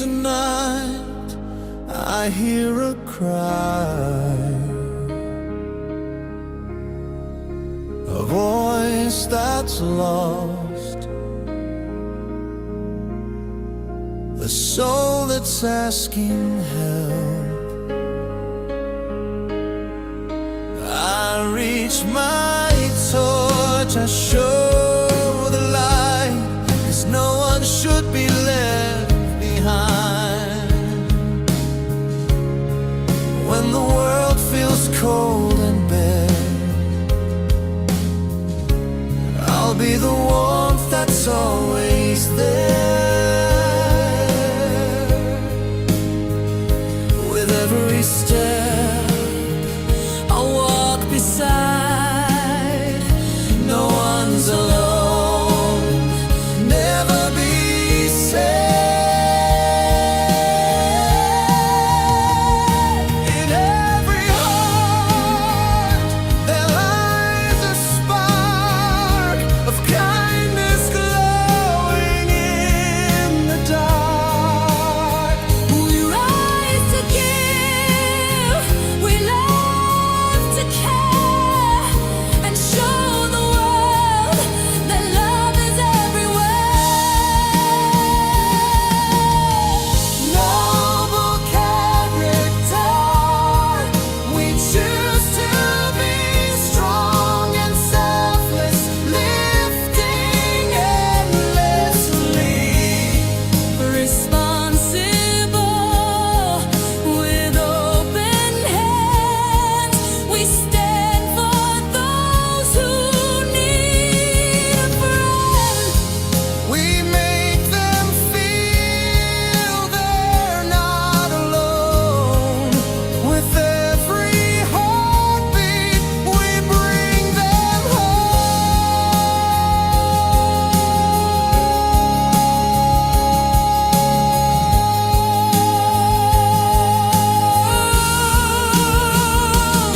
dreams at night, I hear a cry, a voice that's lost, a soul that's asking help. I reach my torch, I show the light, 'cause no one should be left behind. When the world feels cold and bare, I'll be the warmth that's always there. With every step I walk beside, no one's alone, never be sad. In every heart there lies a spark of kindness glowing in the dark. We rise to give, we love to care, and show the world that love is everywhere. Noble character, we choose to be strong and selfless, lifting endlessly, responsible with open hands. We stand for those who need a friend. We make them feel they're not alone. With every heartbeat, we bring them home.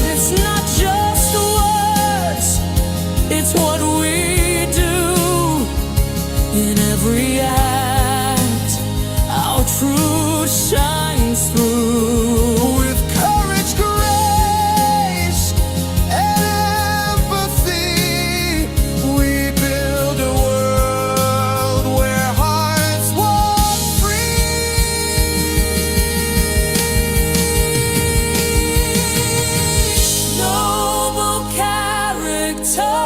It's not just the words, it's what we do. In every act, our truth shines through. With courage, grace, and empathy, we build a world where hearts walk free. Noble character,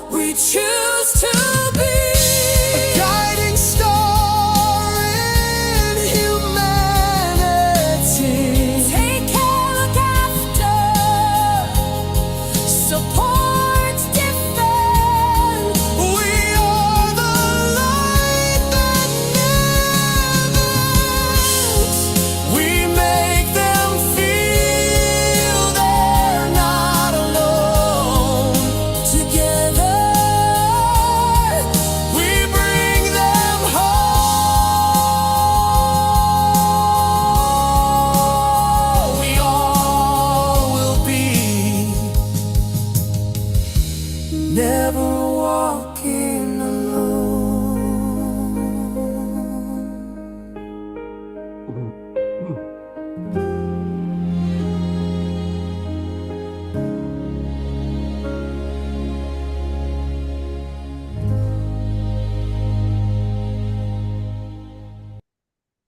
we choose to be a guiding star in humanity. Take care, look after, support, defend. We are the light that never ends. We make them feel they're not alone. Together, we bring them home. We all will be never walking alone.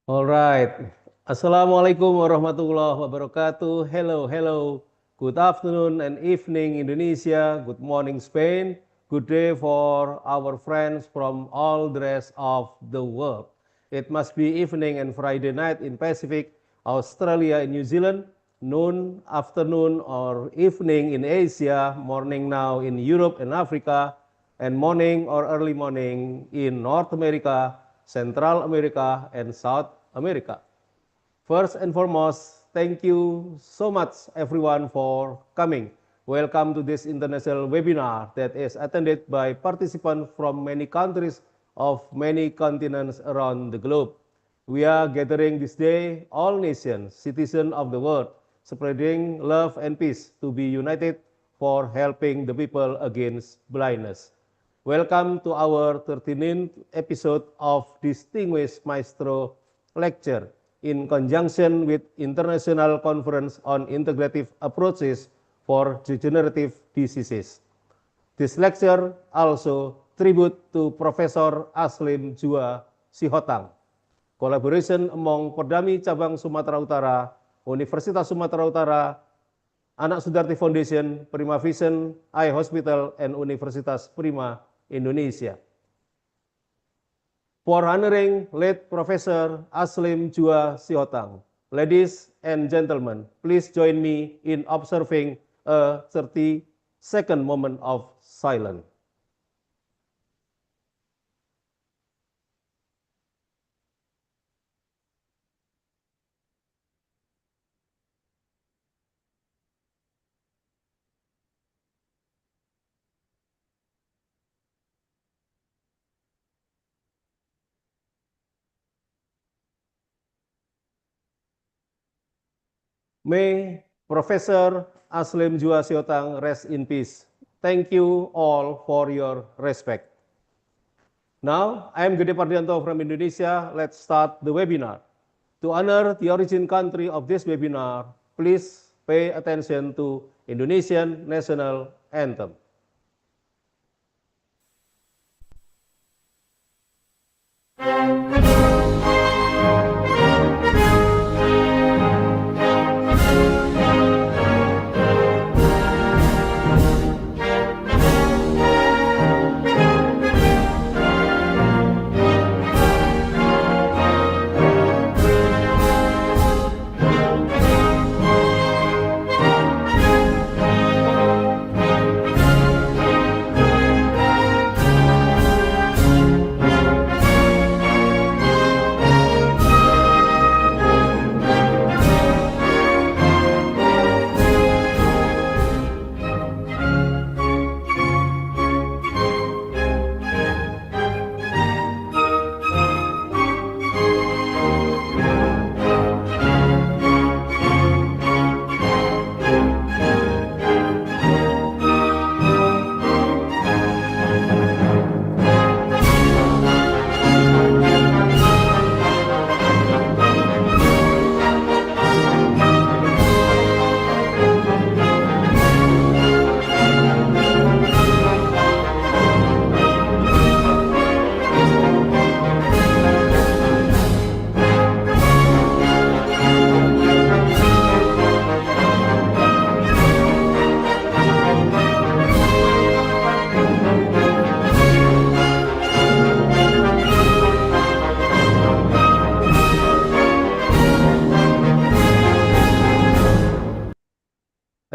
Alright, Assalamualaikum warahmatullahi wabarakatuh. Hello, hello. Good afternoon and evening Indonesia. Good morning Spain. Good day for our friends from all the rest of the world. It must be evening and Friday night in Pacific, Australia and New Zealand, noon, afternoon or evening in Asia, morning now in Europe and Africa, and morning or early morning in North America, Central America, and South America. First and foremost, thank you so much everyone for coming. Welcome to this international webinar that is attended by participants from many countries of many continents around the globe. We are gathering this day, all nations, citizens of the world, spreading love and peace to be united for helping the people against blindness. Welcome to our 13th episode of Distinguished Maestro lecture in conjunction with International Conference on Integrative Approaches for Degenerative Diseases. This lecture also tribute to Professor Aslim Djua Sihotang. Collaboration among Perdami Cabang Sumatera Utara, Universitas Sumatera Utara, Anak Sudarti Foundation, Prima Vision Eye Hospital, and Universitas Prima Indonesia. For honoring late Professor Aslim Djua Sihotang, ladies and gentlemen, please join me in observing a 30-second moment of silence. May Professor Aslim Djua Sihotang rest in peace. Thank you all for your respect. Now, I am Gede Pardianto from Indonesia. Let's start the webinar. To honor the origin country of this webinar, please pay attention to Indonesian National Anthem.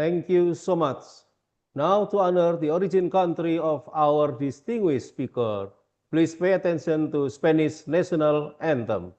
Thank you so much. Now to honor the origin country of our distinguished speaker, please pay attention to Spanish National Anthem.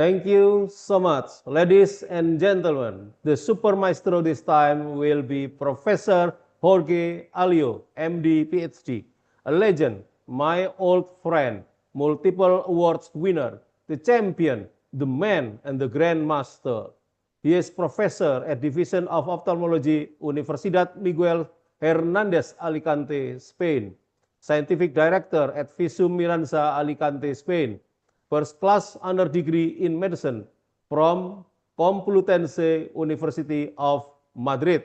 Thank you so much, ladies and gentlemen. The super maestro this time will be Professor Jorge Alio, MD, PhD, a legend, my old friend, multiple awards winner, the champion, the man, and the grandmaster. He is professor at Division of Ophthalmology, Universidad Miguel Hernández, Alicante, Spain, scientific director at Visum Miranza, Alicante, Spain, first class honor degree in medicine from Complutense University of Madrid,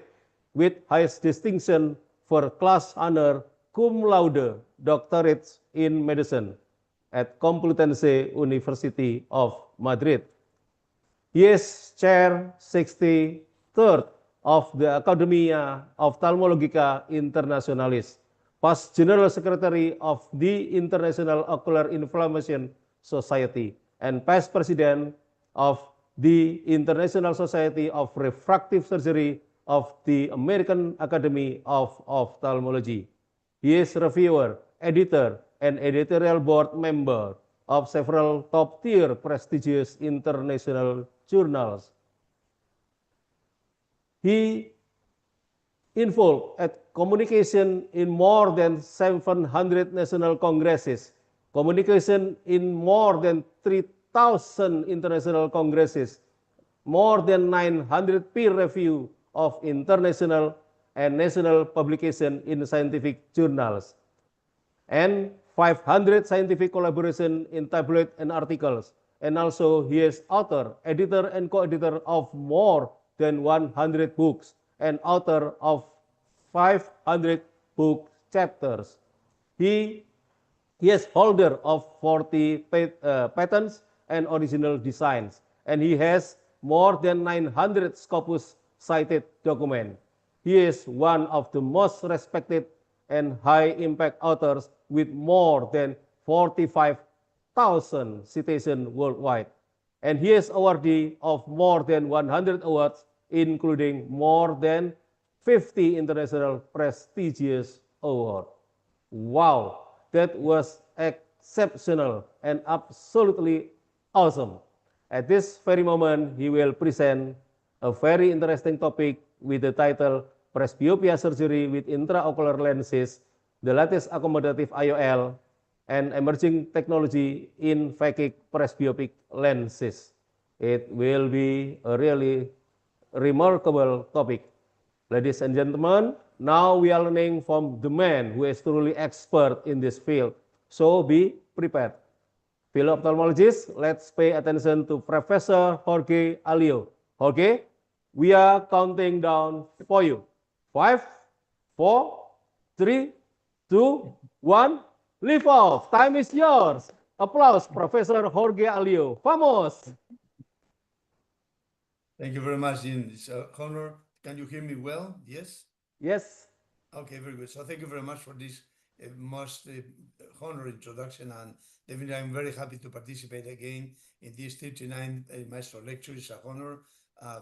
with highest distinction for class honor cum laude doctorate in medicine. at Complutense University of Madrid. He is Chair 63rd of the Academia Ophthalmologica Internationalis, past General Secretary of the International Ocular Inflammation Society, and past President of the International Society of Refractive Surgery of the American Academy of Ophthalmology. He is reviewer, editor, and editorial board member of several top-tier prestigious international journals. He involved at communication in more than 700 national congresses, communication in more than 3,000 international congresses, more than 900 peer review of international and national publication in scientific journals, and 500 scientific collaboration in tabloid and articles. And also he is author, editor, and co-editor of more than 100 books and author of 500 book chapters. He is holder of 40 patents and original designs, and he has more than 900 Scopus cited documents. He is one of the most respected and high-impact authors with more than 45,000 citations worldwide. And he is awardee of more than 100 awards, including more than 50 international prestigious awards. Wow, that was exceptional and absolutely awesome. At this very moment, he will present a very interesting topic with the title Presbyopia Surgery with Intraocular Lenses, the latest accommodative IOL, and emerging technology in Phakic presbyopic lenses. It will be a really remarkable topic. Ladies and gentlemen, now we are learning from the man who is truly expert in this field. So be prepared. Fellow ophthalmologists, let's pay attention to Professor Jorge Alio. Jorge, we are counting down for you. 5, 4, 3, 2, 1, lift off. Time is yours. Applause, Professor Jorge Alio. Vamos! Thank you very much, Dean. It's an honor. Can you hear me well? Yes? Yes. Okay, very good. So thank you very much for this most honor introduction, and definitely I'm very happy to participate again in this 39th Maestro lecture. It's an honor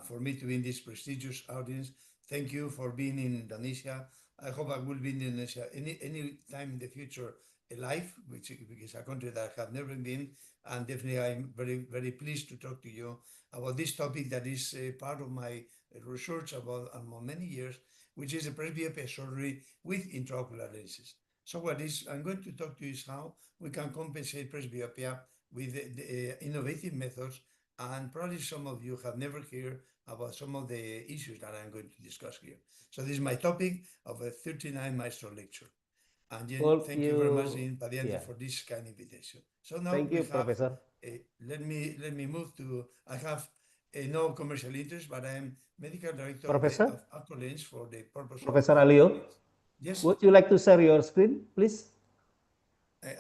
for me to be in this prestigious audience. Thank you for being in Indonesia. I hope I will be in Indonesia any time in the future alive, which is a country that I have never been, and definitely I'm very, very pleased to talk to you about this topic that is part of my research about many years, which is a presbyopia surgery with intraocular lenses. So what I'm going to talk to you is how we can compensate presbyopia with the innovative methods, and probably some of you have never heard about some of the issues that I'm going to discuss here. So this is my topic of a 39 Maestro lecture. And then, thank you very much, Pardianto, for this kind invitation. So now thank you, we have, Professor. let me move to, I have no commercial interest, but I am medical director Professor? of Accommodative for the purpose Professor of... Alio? Yes? Would you like to share your screen, please?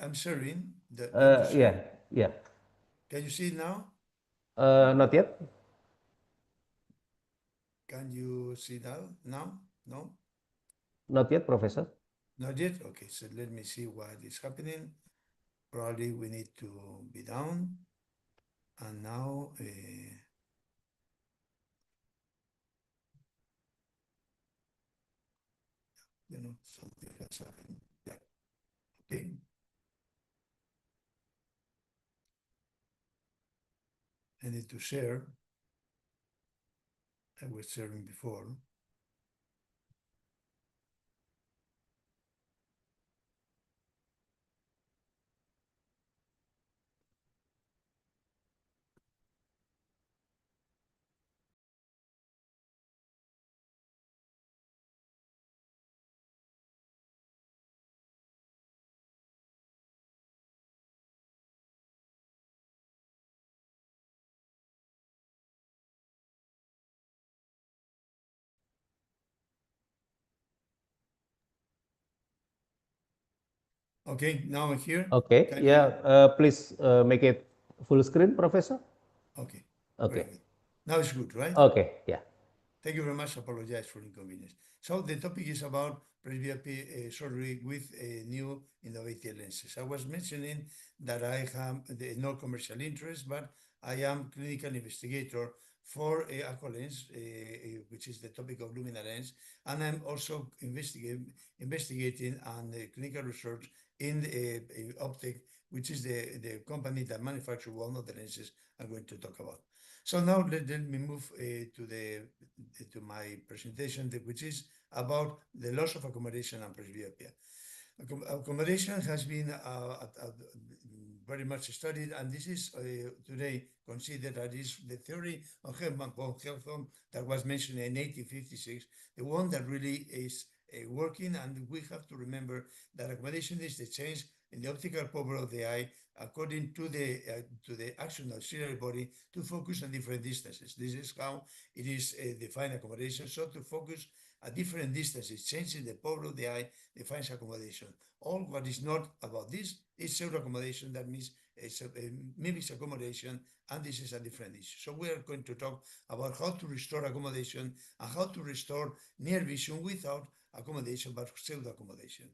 I'm sharing. Yeah. Can you see it now? Not yet. Can you see that now? No? Not yet, Professor. Not yet? Okay, so let me see what is happening. Probably we need to be down. And now, something has happened. Yeah. Okay. I need to share. I was sharing before. Okay, now I'm here. Okay, Can yeah, please make it full screen, Professor. Okay, very Okay, good. Now it's good, right? okay, yeah. Thank you very much. Apologize for inconvenience. So the topic is about presbyopia surgery with new innovative lenses. I was mentioning that I have no commercial interest, but I am clinical investigator for Acco lens, which is the topic of Lumina lens, and I'm also investigating and clinical research in Optic, which is the company that manufactures one of the lenses I'm going to talk about. So now let me move to my presentation, which is about the loss of accommodation and presbyopia. Accommodation has been very much studied, and this is today considered that is the theory of Hermann von Helmholtz that was mentioned in 1856, the one that really is working. And we have to remember that accommodation is the change in the optical power of the eye according to the action of ciliary body to focus on different distances. This is how it is defined accommodation. So to focus at different distances, changing the power of the eye defines accommodation. All what is not about this is pseudo-accommodation. That means it's mimics accommodation, and this is a different issue. So we are going to talk about how to restore accommodation and how to restore near vision without accommodation, but pseudo-accommodation.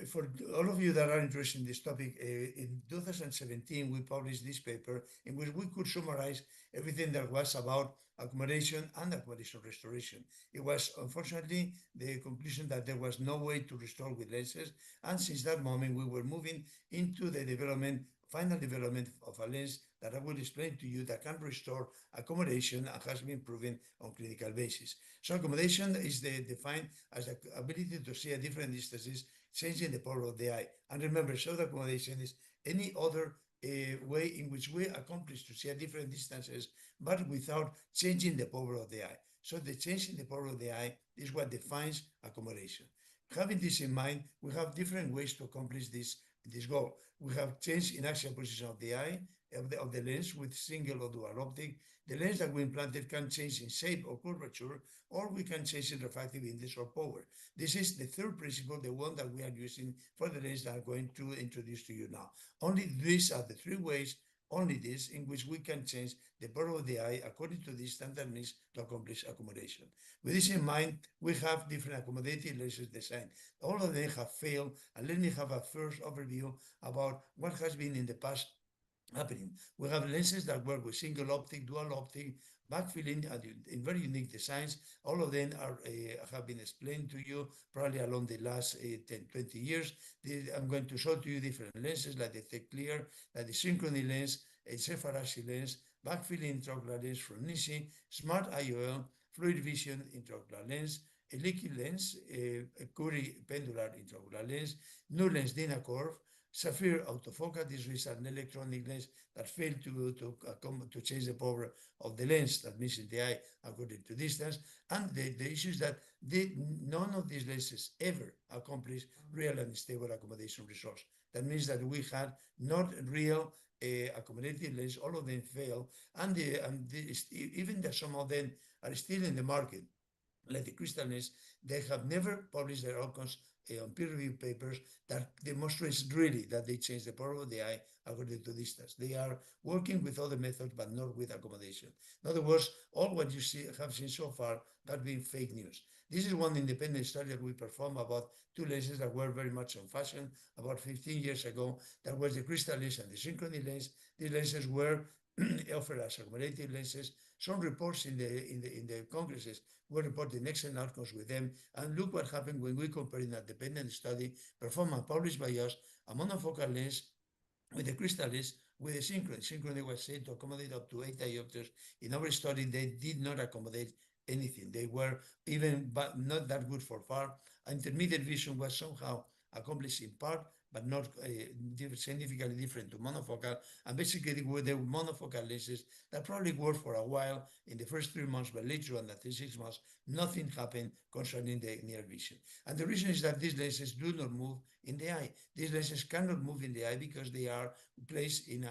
For all of you that are interested in this topic, in 2017, we published this paper in which we could summarize everything that was about accommodation and accommodation restoration. It was, unfortunately, the conclusion that there was no way to restore with lenses. And since that moment, we were moving into the final development of a lens that I will explain to you that can restore accommodation and has been proven on clinical basis. So accommodation is defined as the ability to see at different distances, changing the power of the eye. And remember, pseudo-accommodation is any other way in which we accomplish to see at different distances, but without changing the power of the eye. So the change in the power of the eye is what defines accommodation. Having this in mind, we have different ways to accomplish this goal. We have change in axial position of the eye, of the lens with single or dual optic. The lens that we implanted can change in shape or curvature, or we can change in refractive index or power. This is the third principle, the one that we are using for the lens that I'm going to introduce to you now. Only these are the three ways, only this, in which we can change the power of the eye according to the standard means to accomplish accommodation. With this in mind, we have different accommodative lenses designed. All of them have failed, and let me have a first overview about what has been in the past happening. We have lenses that work with single optic, dual optic, backfilling in very unique designs. All of them have been explained to you probably along the last 10, 20 years. I'm going to show to you different lenses like the Tech Clear, like the Synchrony lens, a Cepharaxi lens, backfilling intraocular lens from Nisi, Smart IOL, fluid vision intraocular lens, a liquid lens, a Curie pendular intraocular lens, new lens Dynacurve, Sapphire autofocal. This is an electronic lens that failed to change the power of the lens, that means in the eye according to distance. And the issue is that none of these lenses ever accomplished real and stable accommodation results. That means that we had not real accommodative lens. All of them failed, and even that some of them are still in the market, like the crystal lens, they have never published their outcomes on peer-reviewed papers that demonstrates really that they change the power of the eye according to distance. They are working with other methods, but not with accommodation. In other words, all what you have seen so far has been fake news. This is one independent study that we performed about two lenses that were very much on fashion about 15 years ago. That was the crystal lens and the Synchrony lens. These lenses were offered as accommodative lenses. Some reports in the congresses were reporting excellent outcomes with them. And look what happened when we compared in a dependent study performed and published by us, a monofocal lens with the crystal lens with the Synchrony. Synchrony was said to accommodate up to 8 diopters. In our study, they did not accommodate anything. They were even not that good for far. Intermediate vision was somehow accomplished in part, but not significantly different to monofocal. And basically, with the monofocal lenses that probably worked for a while in the first 3 months, but later on, after 6 months, nothing happened concerning the near vision. And the reason is that these lenses do not move in the eye. These lenses cannot move in the eye because they are placed in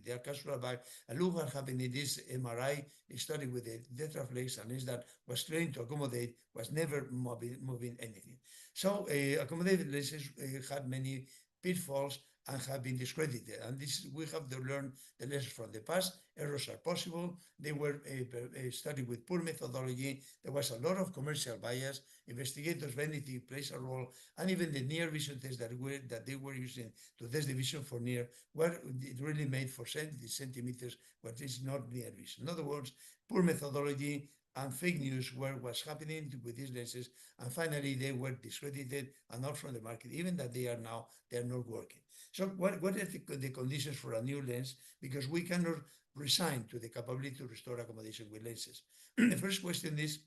their capsular bag. And look what happened in this MRI study with the tetraflex, a lens that was trained to accommodate, was never moving anything. So accommodated lenses had many pitfalls and have been discredited. And this we have to learn the lessons from the past. Errors are possible. They were studied with poor methodology. There was a lot of commercial bias. Investigators' vanity plays a role, and even the near vision tests that they were using to test the vision for near were really made for 70 centimeters, but it's not near vision. In other words, poor methodology and fake news were what's happening with these lenses, and finally they were discredited and not from the market, even that they are not working. So what are the conditions for a new lens? Because we cannot resign to the capability to restore accommodation with lenses. The first question is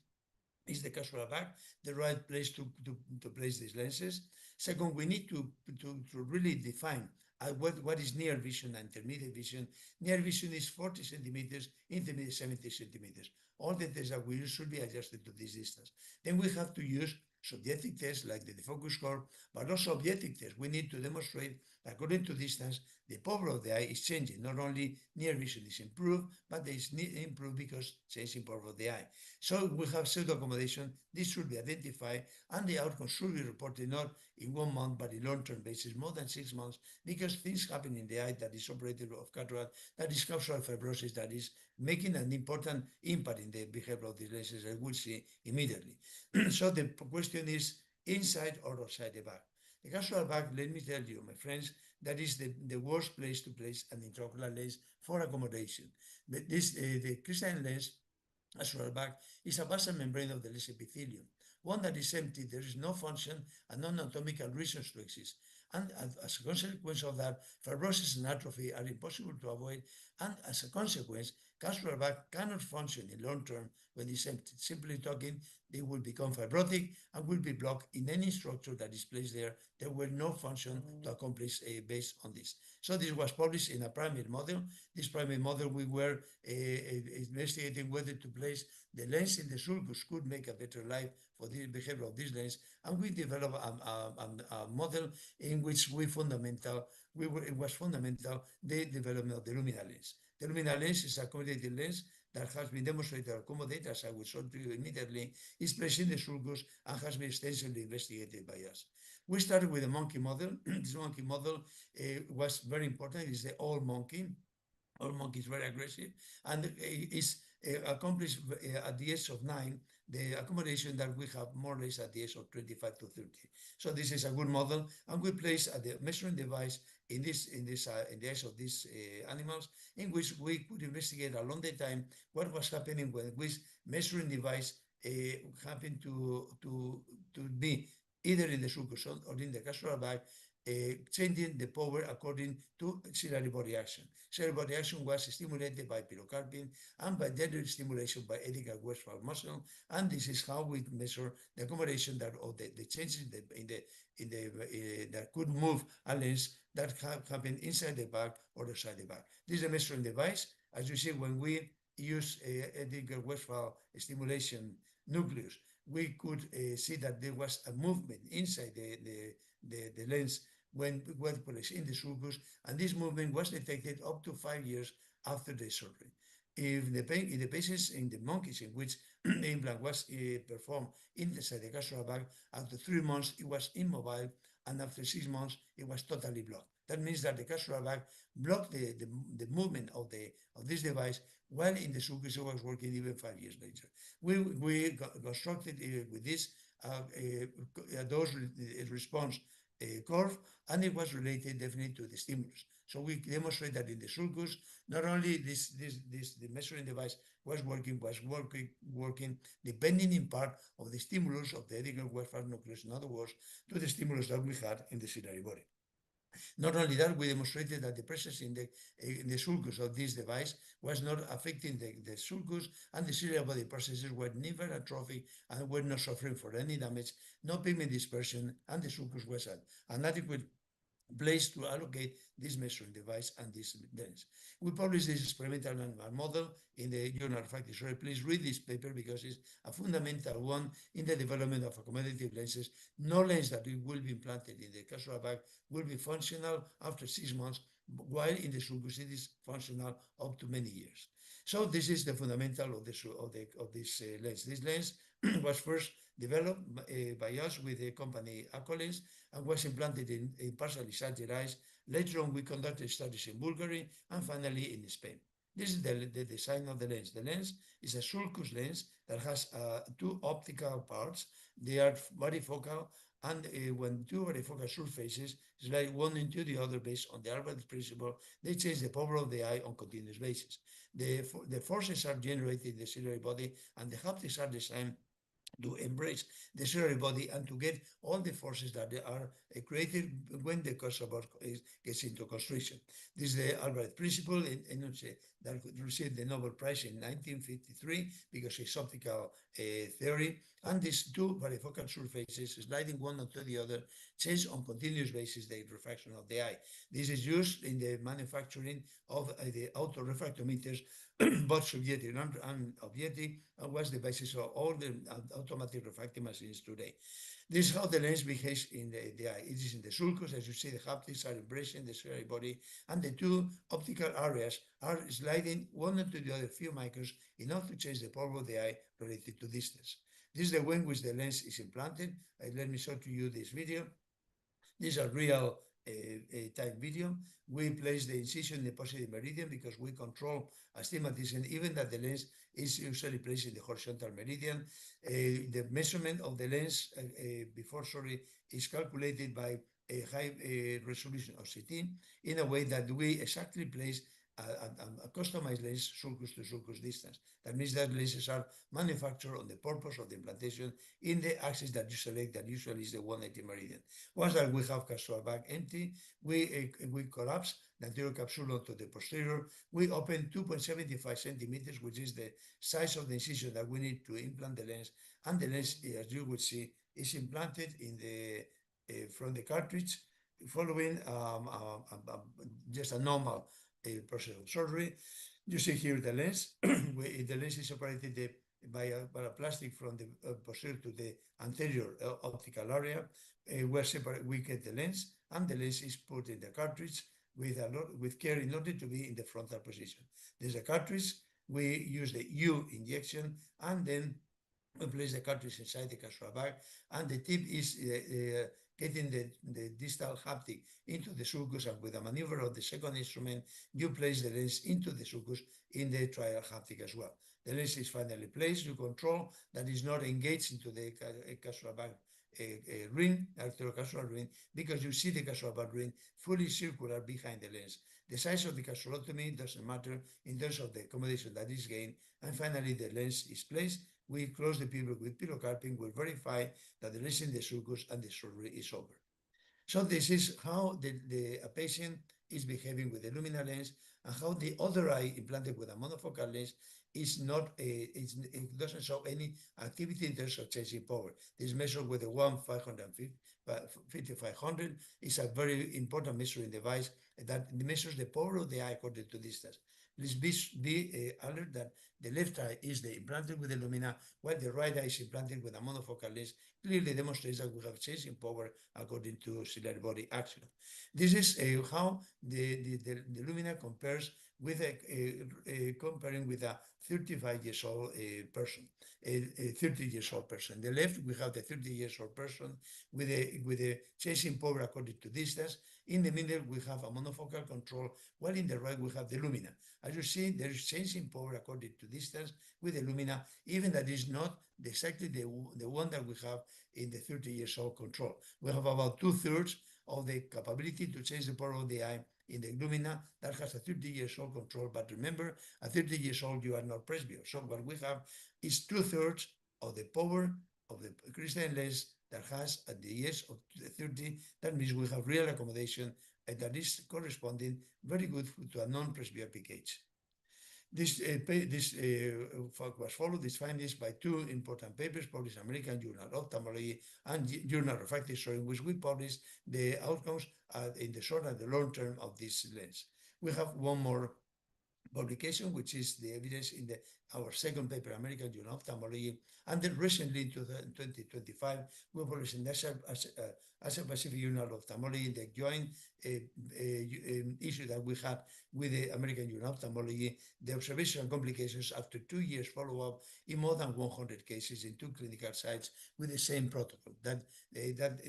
the capsular bag the right place to place these lenses? Second, we need to really define what is near vision and intermediate vision. Near vision is 40 centimeters, intermediate 70 centimeters. All the tests that we use should be adjusted to this distance. Then we have to use subjective tests like the focus score, but also objective tests. We need to demonstrate, according to distance, the power of the eye is changing. Not only near vision is improved, but it's improved because changing power of the eye. So we have pseudo accommodation. This should be identified, and the outcome should be reported not in 1 month, but in long-term basis, more than 6 months, because things happen in the eye that is operative of cataract, that is capsular fibrosis, that is making an important impact in the behavior of these lenses, as we'll see immediately. So the question is inside or outside the bag. The capsular bag, let me tell you, my friends, that is the worst place to place an intraocular lens for accommodation. The crystalline lens capsular bag is a basal membrane of the lens epithelium, one that is empty. There is no function and no anatomical reasons to exist. And as a consequence of that, fibrosis and atrophy are impossible to avoid. And as a consequence, capsular bag cannot function in long term when it's empty. Simply talking, they will become fibrotic and will be blocked in any structure that is placed there. There will no function to accomplish based on this. So this was published in a primate model. This primate model, we were investigating whether to place the lens in the sulcus could make a better life for the behavior of this lens. And we developed a model in which it was fundamental the development of the Lumina lens. The Lumina lens is a accommodative lens that has been demonstrated to accommodate, as I will show to you immediately, is placed in the sulcus and has been extensively investigated by us. We started with a monkey model. This monkey model was very important. It's the old monkey. Old monkey is very aggressive and is accomplished at the age of 9 the accommodation that we have more or less at the age of 25 to 30. So this is a good model, and we place the measuring device in the eyes of these animals, in which we could investigate along the time what was happening when this measuring device happened to be either in the sulcus or in the capsular bag, changing the power according to ciliary body action. Ciliary body action was stimulated by pilocarpine and by dendritic stimulation by Edgar Westphal muscle, and this is how we measure the accommodation the changes that could move a lens that happen inside the bag or outside the bag. This is a measuring device. As you see, when we use Edgar Westphal stimulation nucleus, we could see that there was a movement inside the lens when placed in the sulcus, and this movement was detected up to 5 years after the surgery. In the patients, in the monkeys in which the implant was performed inside the capsular bag, after 3 months it was immobile, and after 6 months it was totally blocked. That means that the capsular bag blocked the movement of this device, while in the sulcus it was working even 5 years later. We constructed with this dose response curve, and it was related definitely to the stimulus. So we demonstrate that in the sulcus, not only the measuring device was working depending in part of the stimulus of the Edgar Westphal nucleus, in other words, to the stimulus that we had in the ciliary body. Not only that, we demonstrated that the presence in the sulcus of this device was not affecting the sulcus, and the ciliary body processes were never atrophic and were not suffering for any damage, no pigment dispersion, and the sulcus was an adequate place to allocate this measuring device and this lens. We published this experimental animal model in the journal Phakic. So please read this paper because it's a fundamental one in the development of accommodative lenses. No lens that will be implanted in the capsular bag will be functional after 6 months, while in the sulcus it is functional up to many years. So this is the fundamental of this lens. This lens was first developed by us with the company Accolens and was implanted in partially sagittal eyes. Later on, we conducted studies in Bulgaria and finally in Spain. This is the design of the lens. The lens is a sulcus lens that has two optical parts. They are varifocal, and when two varifocal surfaces slide one into the other based on the Alvarez principle, they change the power of the eye on continuous basis. The forces are generated in the ciliary body, and the haptics are designed to embrace the ciliary body and to get all the forces that are created when the cursor gets into constriction. This is the Alvarez principle that received the Nobel Prize in 1953 because it's optical theory. And these two varifocal surfaces sliding one onto the other change on continuous basis the refraction of the eye. This is used in the manufacturing of the autorefractometers, both subjective and objective, and was the basis of all the automatic refractive machines today. This is how the lens behaves in the eye. It is in the sulcus. As you see, the haptics are embracing the ciliary body, and the two optical areas are sliding one into the other few microns enough to change the power of the eye related to distance. This is the way in which the lens is implanted. Let me show to you this video. This is a real time video. We place the incision in the positive meridian because we control astigmatism, even that the lens is usually placed in the horizontal meridian. The measurement of the lens is calculated by a high resolution of CT in a way that we exactly place a customized lens sulcus to sulcus distance. That means that lenses are manufactured on the purpose of the implantation in the axis that you select, that usually is the 180 meridian. Once that we have capsular bag empty, we collapse the anterior capsule onto the posterior. We open 2.75 centimeters, which is the size of the incision that we need to implant the lens. And the lens, as you would see, is implanted in from the cartridge, following just a normal process of surgery. You see here the lens. The lens is operated by a plastic from the posterior to the anterior optical area. We get the lens, and the lens is put in the cartridge with care in order to be in the frontal position. There's a cartridge. We use the U injection, and then we place the cartridge inside the capsular bag, and the tip is getting the distal haptic into the sulcus, and with a maneuver of the second instrument, you place the lens into the sulcus in the trial haptic as well. The lens is finally placed. You control that is not engaged into the capsular bag ring, arteriocapsular ring, because you see the capsular bag ring fully circular behind the lens. The size of the capsulotomy doesn't matter in terms of the accommodation that is gained. And finally, the lens is placed. We close the pupil with pilocarpine. We verify that the lens is in the sulcus and the surgery is over. So this is how a patient is behaving with the Lumina lens, and how the other eye implanted with a monofocal lens is not, it doesn't show any activity in terms of changing power. This measured with the 5500 is a very important measuring device that measures the power of the eye according to distance. Please be alert that the left eye is implanted with the Lumina, while the right eye is implanted with a monofocal lens. Clearly demonstrates that we have change in power according to ciliary body action. This is how the Lumina compares with comparing with a 35 years old person, a 30 years old person. On the left, we have the 30 years old person with a change in power according to distance. In the middle, we have a monofocal control, while in the right, we have the Lumina. As you see, there is change in power according to distance with the Lumina, even that is not exactly the one that we have in the 30 years old control. We have about 2/3 of the capability to change the power of the eye in the Lumina that has a 30 years old control. But remember, at 30 years old, you are not presbyopic. So what we have is 2/3 of the power of the crystalline lens that has at the age of 30. That means we have real accommodation that is corresponding very good to a non-presbyopic age. This was followed, these findings, by two important papers published in American Journal of Ophthalmology and Journal of Refractive Surgery, in which we published the outcomes in the short and the long term of this lens. We have one more publication, which is the evidence in our second paper, American Journal of Ophthalmology, and then recently in 2025, we published in National Asia Pacific Journal of Ophthalmology, the joint issue that we had with the American Journal of Ophthalmology, the observational complications after 2 years follow-up in more than 100 cases in 2 clinical sites with the same protocol that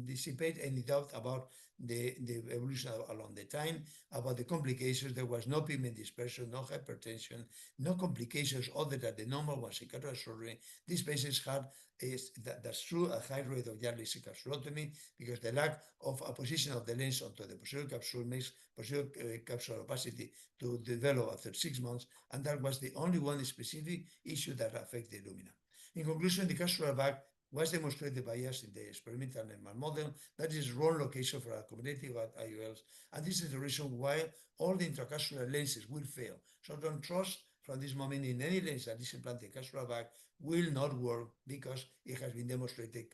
dissipate any doubt about the evolution along the time, about the complications. There was no pigment dispersion, no hypertension, no complications other than the normal ones in cataract surgery. These patients had, that's true, a high rate of yearly capsulotomy because the lack of a position of the lens onto the posterior capsule makes posterior capsule opacity to develop after 6 months, and that was the only one specific issue that affected Lumina. In conclusion, the capsular bag was demonstrated by us in the experimental animal model. That is wrong location for accommodative IOLs, and this is the reason why all the intracapsular lenses will fail. So don't trust from this moment in any lens that is implanted capsular bag will not work because it has been demonstrated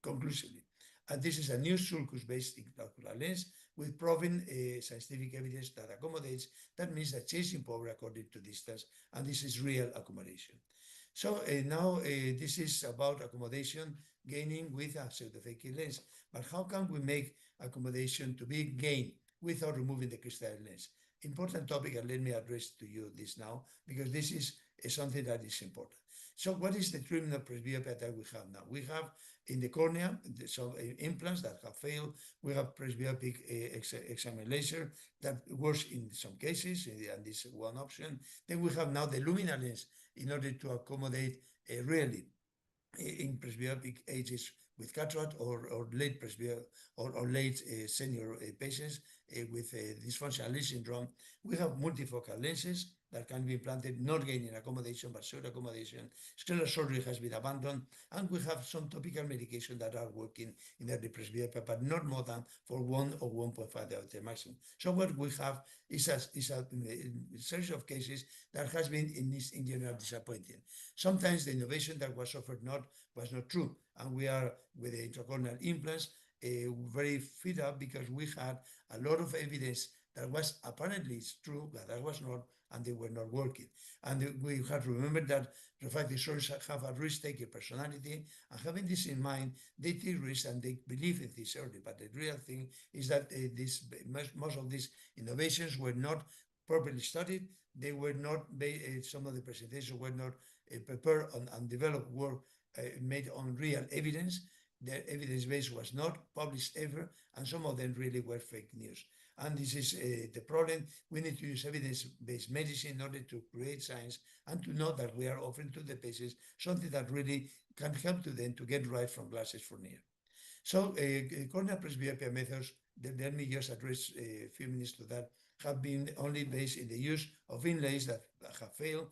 conclusively. And this is a new sulcus-based intraocular lens with proven scientific evidence that accommodates. That means that changing power according to distance, and this is real accommodation. So now this is about accommodation gaining with a pseudo-phakic lens. But how can we make accommodation to be gained without removing the crystalline lens? Important topic, and let me address to you this now, because this is something that is important. So what is the treatment of presbyopia that we have now? We have in the cornea some implants that have failed. We have presbyopic examined laser that works in some cases, and this is one option. Then we have now the Lumina lens in order to accommodate really in presbyopic ages with cataract or late presbyopia or late senior patients with dysfunctional lens syndrome. We have multifocal lenses that can be implanted, not gaining accommodation, but short accommodation. Scleral surgery has been abandoned, and we have some topical medication that are working in early presbyopia, but not more than for 1 or 1.5 diopter maximum. So what we have is a series of cases that has been in general disappointing. Sometimes the innovation that was offered was not true, and we are with the intracorneal implants very fed up because we had a lot of evidence that was apparently true, but that was not, and they were not working. And we have to remember that refractive surgeons have a risk-taking personality, and having this in mind, they take risks and they believe in this early. But the real thing is that most of these innovations were not properly studied. They were not, some of the presentations were not prepared and developed work made on real evidence. The evidence base was not published ever, and some of them really were fake news. And this is the problem. We need to use evidence-based medicine in order to create science and to know that we are offering to the patients something that really can help to them to get right from glasses for near. So corneal presbyopia methods, let me just address a few minutes to that, have been only based in the use of inlays that have failed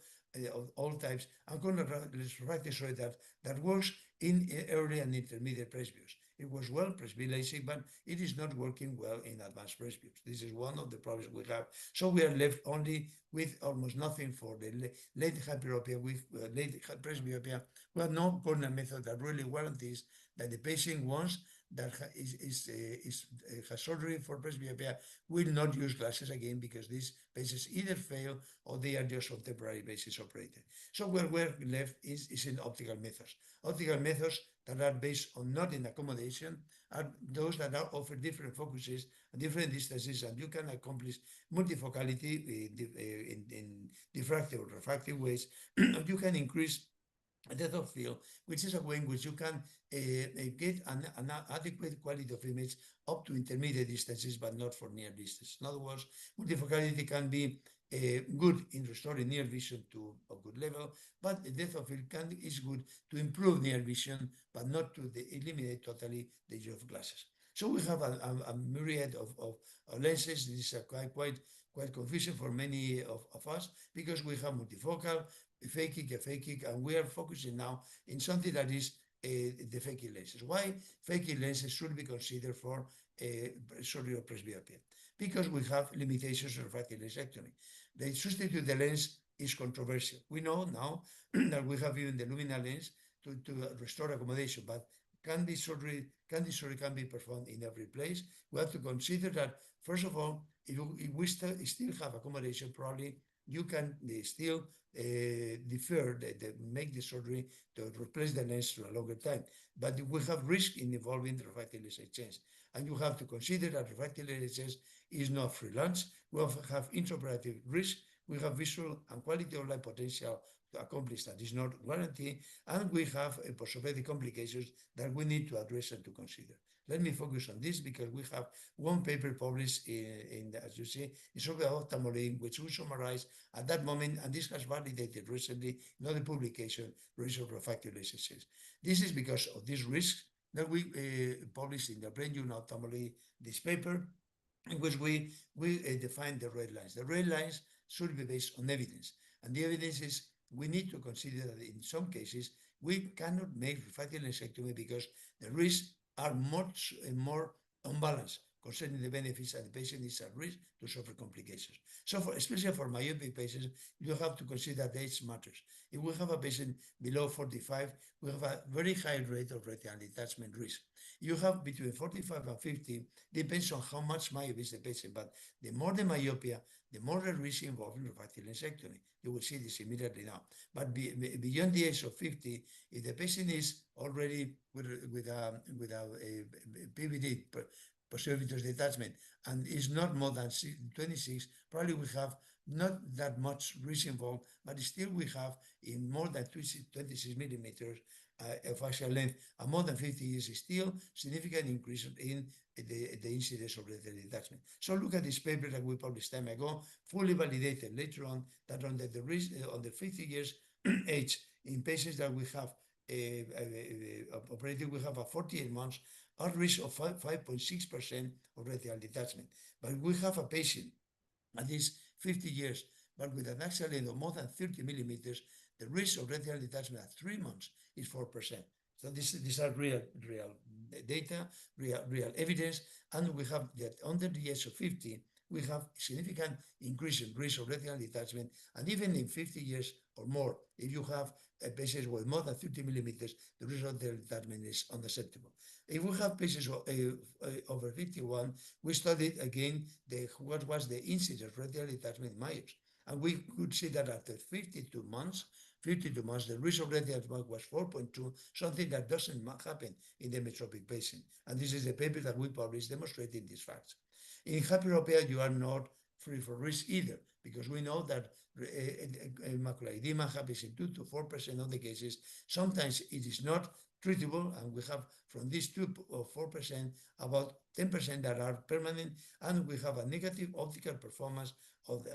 of all types, and corneal refractive surgery that works in early and intermediate presbyopes. It was well presbyopia, but it is not working well in advanced presbyopes. This is one of the problems we have. So we are left only with almost nothing for the late hyperopia, with late presbyopia. We have no corneal method that really guarantees that the patient wants that has surgery for presbyopia will not use glasses again because these patients either fail or they are just on temporary basis operated. So where we're left is in optical methods. Optical methods that are based on not in accommodation are those that are offer different focuses and different distances, and you can accomplish multifocality in diffractive or refractive ways. You can increase depth of field, which is a way in which you can get an adequate quality of image up to intermediate distances, but not for near distance. In other words, multifocality can be good in restoring near vision to a good level, but the depth of field is good to improve near vision, but not to eliminate totally the use of glasses. So we have a myriad of lenses. This is quite confusing for many of us because we have multifocal, Phakic, and we are focusing now in something that is the Phakic lenses. Why Phakic lenses should be considered for surgery of presbyopia? Because we have limitations of refractive lensectomy. The substitute the lens is controversial. We know now that we have even the Lumina lens to restore accommodation, but this surgery can be performed in every place. We have to consider that, first of all, if we still have accommodation, probably you can still defer, make the surgery to replace the lens for a longer time. But we have risk in involving the refractive laser exchange. And you have to consider that refractive laser exchange is not freelance. We have intraoperative risk. We have visual and quality of life potential to accomplish that is not guaranteed. And we have post-operative complications that we need to address and to consider. Let me focus on this because we have one paper published as you see, in Surgery of Ophthalmology, which we summarize at that moment, and this has validated recently in other publication, risk of refractive laser exchange. This is because of these risks that we published in the Brain Journal of Ophthalmology, this paper, in which we define the red lines. The red lines should be based on evidence. And the evidence is we need to consider that in some cases, we cannot make refractive lensectomy because the risks are much more unbalanced concerning the benefits, and the patient is at risk to suffer complications. So especially for myopic patients, you have to consider that age matters. If we have a patient below 45, we have a very high rate of retinal detachment risk. You have between 45 and 50, depends on how much myopia is the patient, but the more the myopia, the more the risk involved in refractive lensectomy. You will see this immediately now. But beyond the age of 50, if the patient is already with a PVD, posterior vitreous detachment, and is not more than 26, probably we have not that much risk involved, but still we have in more than 26 millimeters of axial length and more than 50 years still significant increase in the incidence of retinal detachment. So look at this paper that we published time ago, fully validated later on that on the risk on the 50 years age in patients that we have operated, we have a 48 months at risk of 5.6% of retinal detachment. But we have a patient at least 50 years, but with an axial length of more than 30 millimeters, the risk of retinal detachment at 3 months is 4%. So these are real data, real evidence, and we have that under the age of 50, we have significant increase in risk of retinal detachment, and even in 50 years or more, if you have patients with more than 30 millimeters, the risk of retinal detachment is unacceptable. If we have patients over 51, we studied again what was the incidence of retinal detachment in myopes, and we could see that after 52 months, the risk of retinal detachment was 4.2, something that doesn't happen in the metropic patient. And this is the paper that we published demonstrating these facts. In hyperopia, you are not free from risk either, because we know that macular edema happens in 2 to 4% of the cases. Sometimes it is not treatable, and we have from these 2 or 4%, about 10% that are permanent, and we have a negative optical performance of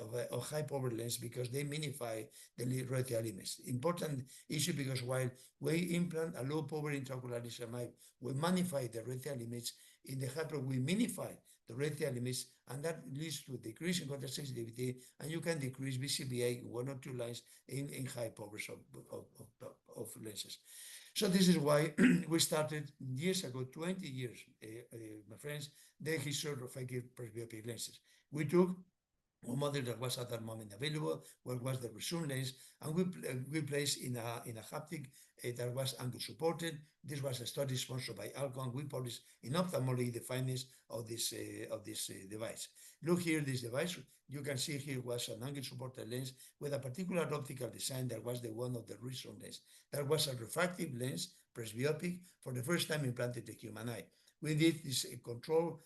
high power lens because they minify the retinal image. Important issue because while we implant a low power intraocular laser myope, we magnify the retinal image. In the hyper, we minify the retinal image, and that leads to decrease in contact sensitivity, and you can decrease BCVA in 1 or 2 lines in high powers of lenses. So this is why we started years ago, 20 years, my friends, the history of Phakic presbyopic lenses. We took one model that was at that moment available, what was the resume lens, and we placed in a haptic that was angle supported. This was a study sponsored by Alio, and we published in Ophthalmology the findings of this device. Look here, this device, you can see here was an angle supported lens with a particular optical design that was the one of the resume lens. That was a refractive lens, presbyopic, for the first time implanted in the human eye. We did this control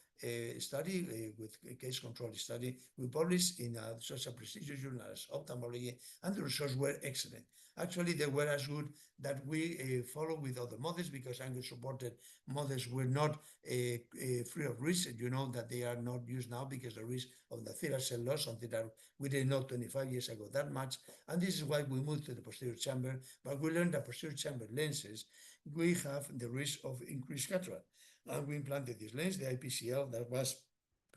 study with a case control study. We published in such a prestigious journal as Ophthalmology, and the results were excellent. Actually, they were as good that we follow with other models because angle-supported models were not free of risk. You know that they are not used now because the risk of the theater cell loss, something that we didn't know 25 years ago that much. And this is why we moved to the posterior chamber. But we learned that posterior chamber lenses, we have the risk of increased cataract. And we implanted this lens, the IPCL, that was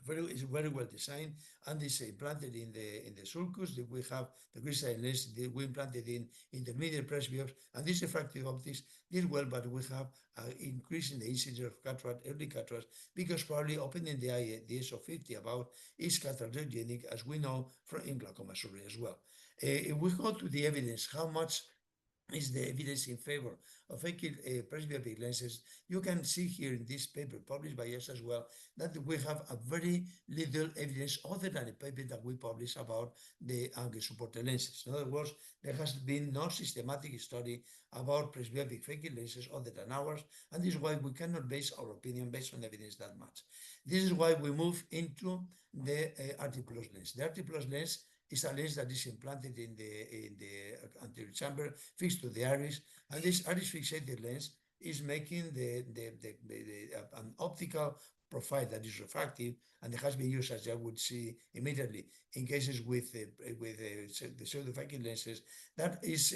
is very well designed, and is implanted in the sulcus. We have the crystalline lens we implanted in intermediate presbyopes, and this refractive optics did well, but we have an increase in the incidence of cataract, early cataract, because probably opening the eye at the age of 50 about is cataractogenic, as we know from in glaucoma surgery as well. If we go to the evidence, how much is the evidence in favor of presbyopic lenses. You can see here in this paper published by us as well that we have a very little evidence other than a paper that we published about the angle supported lenses. In other words, there has been no systematic study about presbyopic phakic lenses other than ours, and this is why we cannot base our opinion based on evidence that much. This is why we move into the RT plus lens. The RT plus lens is a lens that is implanted in the anterior chamber, fixed to the iris, and this iris fixated lens is making an optical profile that is refractive, and it has been used, as you would see immediately, in cases with the pseudophakic lenses. That is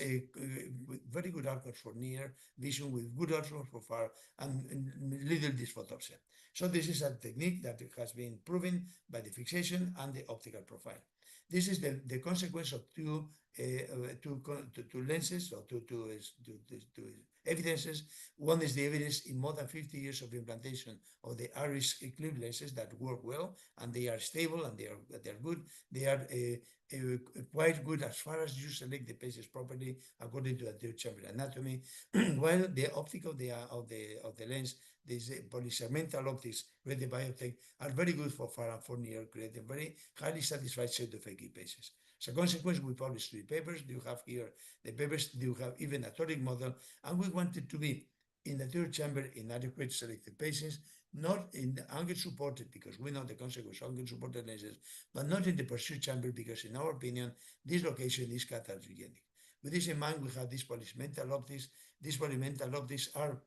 very good outcomes for near vision, with good outcomes for far, and little dysphotopsia. So this is a technique that has been proven by the fixation and the optical profile. This is the consequence of two lenses, or two evidences. One is the evidence in more than 50 years of implantation of the iris clip lenses that work well, and they are stable, and they are good. They are quite good as far as you select the patients properly according to the chamber anatomy. While the optic of the lens, these polysegmental optics created by optic, are very good for far and for near, creating very highly satisfied pseudophakic patients. As a consequence, we published 3 papers. You have here the papers. You have even a toric model, and we wanted to be in the anterior chamber in adequate selected patients, not in the angle supported, because we know the consequence of angle supported lenses, but not in the pursuit chamber, because in our opinion, this location is cataractogenic. With this in mind, we have these polysegmental optics. These polysegmental optics are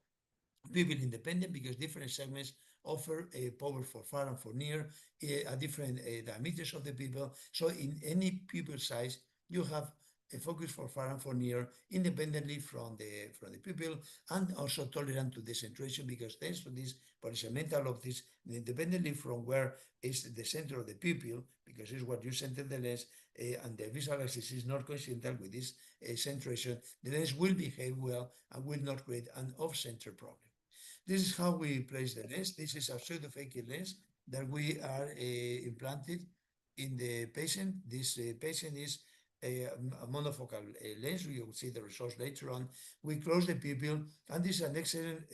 pupil independent because different segments offer a power for far and for near, a different diameters of the pupil. So in any pupil size, you have a focus for far and for near independently from the pupil, and also tolerant to decentration, because thanks to this polysegmental optics, independently from where is the center of the pupil, because it's what you center the lens, and the visual axis is not coincidental with this centration, the lens will behave well and will not create an off-center problem. This is how we place the lens. This is a pseudophakic lens that we are implanted in the patient. This patient is a monofocal lens. We will see the results later on. We close the pupil, and this is an excellent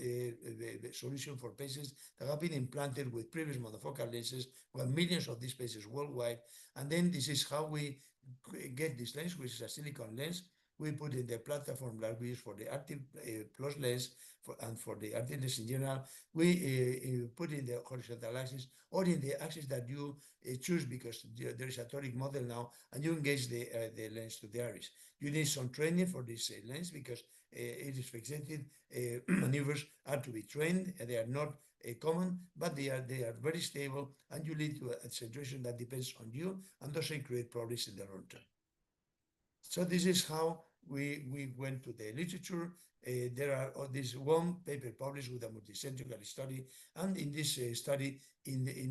solution for patients that have been implanted with previous monofocal lenses. We have millions of these patients worldwide. And then this is how we get this lens, which is a silicone lens. We put in the platform that we use for the active plus lens and for the active lens in general. We put in the horizontal axis or in the axis that you choose, because there is a toric model now, and you engage the lens to the iris. You need some training for this lens, because it is fixated. Maneuvers are to be trained, and they are not common, but they are very stable, and you lead to a situation that depends on you and doesn't create problems in the long term. So this is how we went to the literature. There are this one paper published with a multicentric study, and in this study,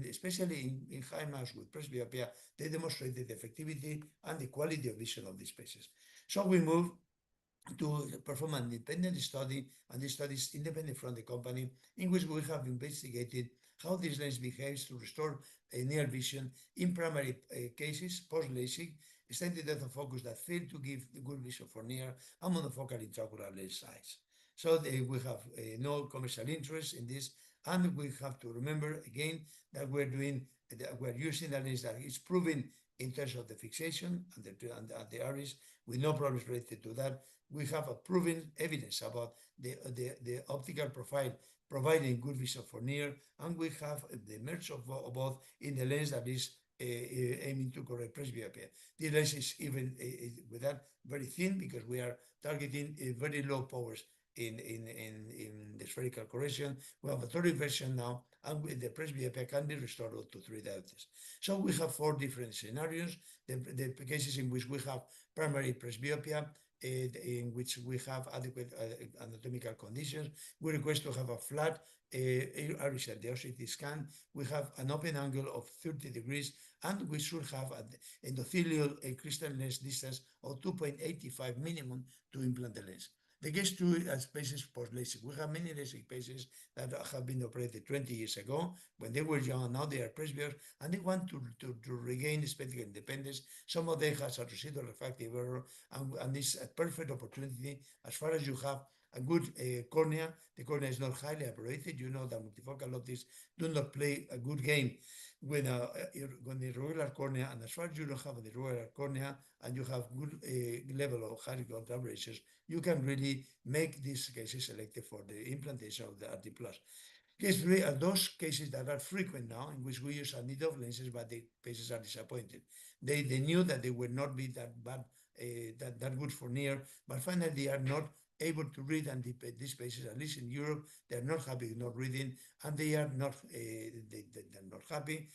especially in high mouse with presbyopia, they demonstrated the effectivity and the quality of vision of these patients. So we moved to perform an independent study, and this study is independent from the company, in which we have investigated how this lens behaves to restore near vision in primary cases post-LASIK, extended depth of focus that fail to give the good vision for near and monofocal intraocular lens size. So we have no commercial interest in this, and we have to remember again that we're using a lens that is proven in terms of the fixation and the iris, with no problems related to that. We have a proven evidence about the optical profile providing good vision for near, and we have the merge of both in the lens that is aiming to correct presbyopia. The lens is even with that very thin, because we are targeting very low powers in the spherical correction. We have a toric version now, and the presbyopia can be restored up to 3 diopters. So we have 4 different scenarios. The cases in which we have primary presbyopia, in which we have adequate anatomical conditions. We request to have a flat iris at the OCT scan. We have an open angle of 30 degrees, and we should have an endothelial crystal lens distance of 2.85 minimum to implant the lens. The case 2 is patients post-LASIK. We have many LASIK patients that have been operated 20 years ago when they were young. Now they are presbyopes and they want to regain spectacle independence. Some of them have a residual refractive error, and it's a perfect opportunity as far as you have a good cornea. The cornea is not highly aberrated. You know that multifocal optics do not play a good game when the irregular cornea, and as far as you don't have the irregular cornea and you have good level of high contact aberrations, you can really make these cases selected for the implantation of the RT+. Case 3 are those cases that are frequent now in which we use a need of lenses, but the patients are disappointed. They knew that they would not be that bad, that good for near, but finally they are not able to read, and these patients, at least in Europe, they're not happy with not reading, and they are not they're not happy.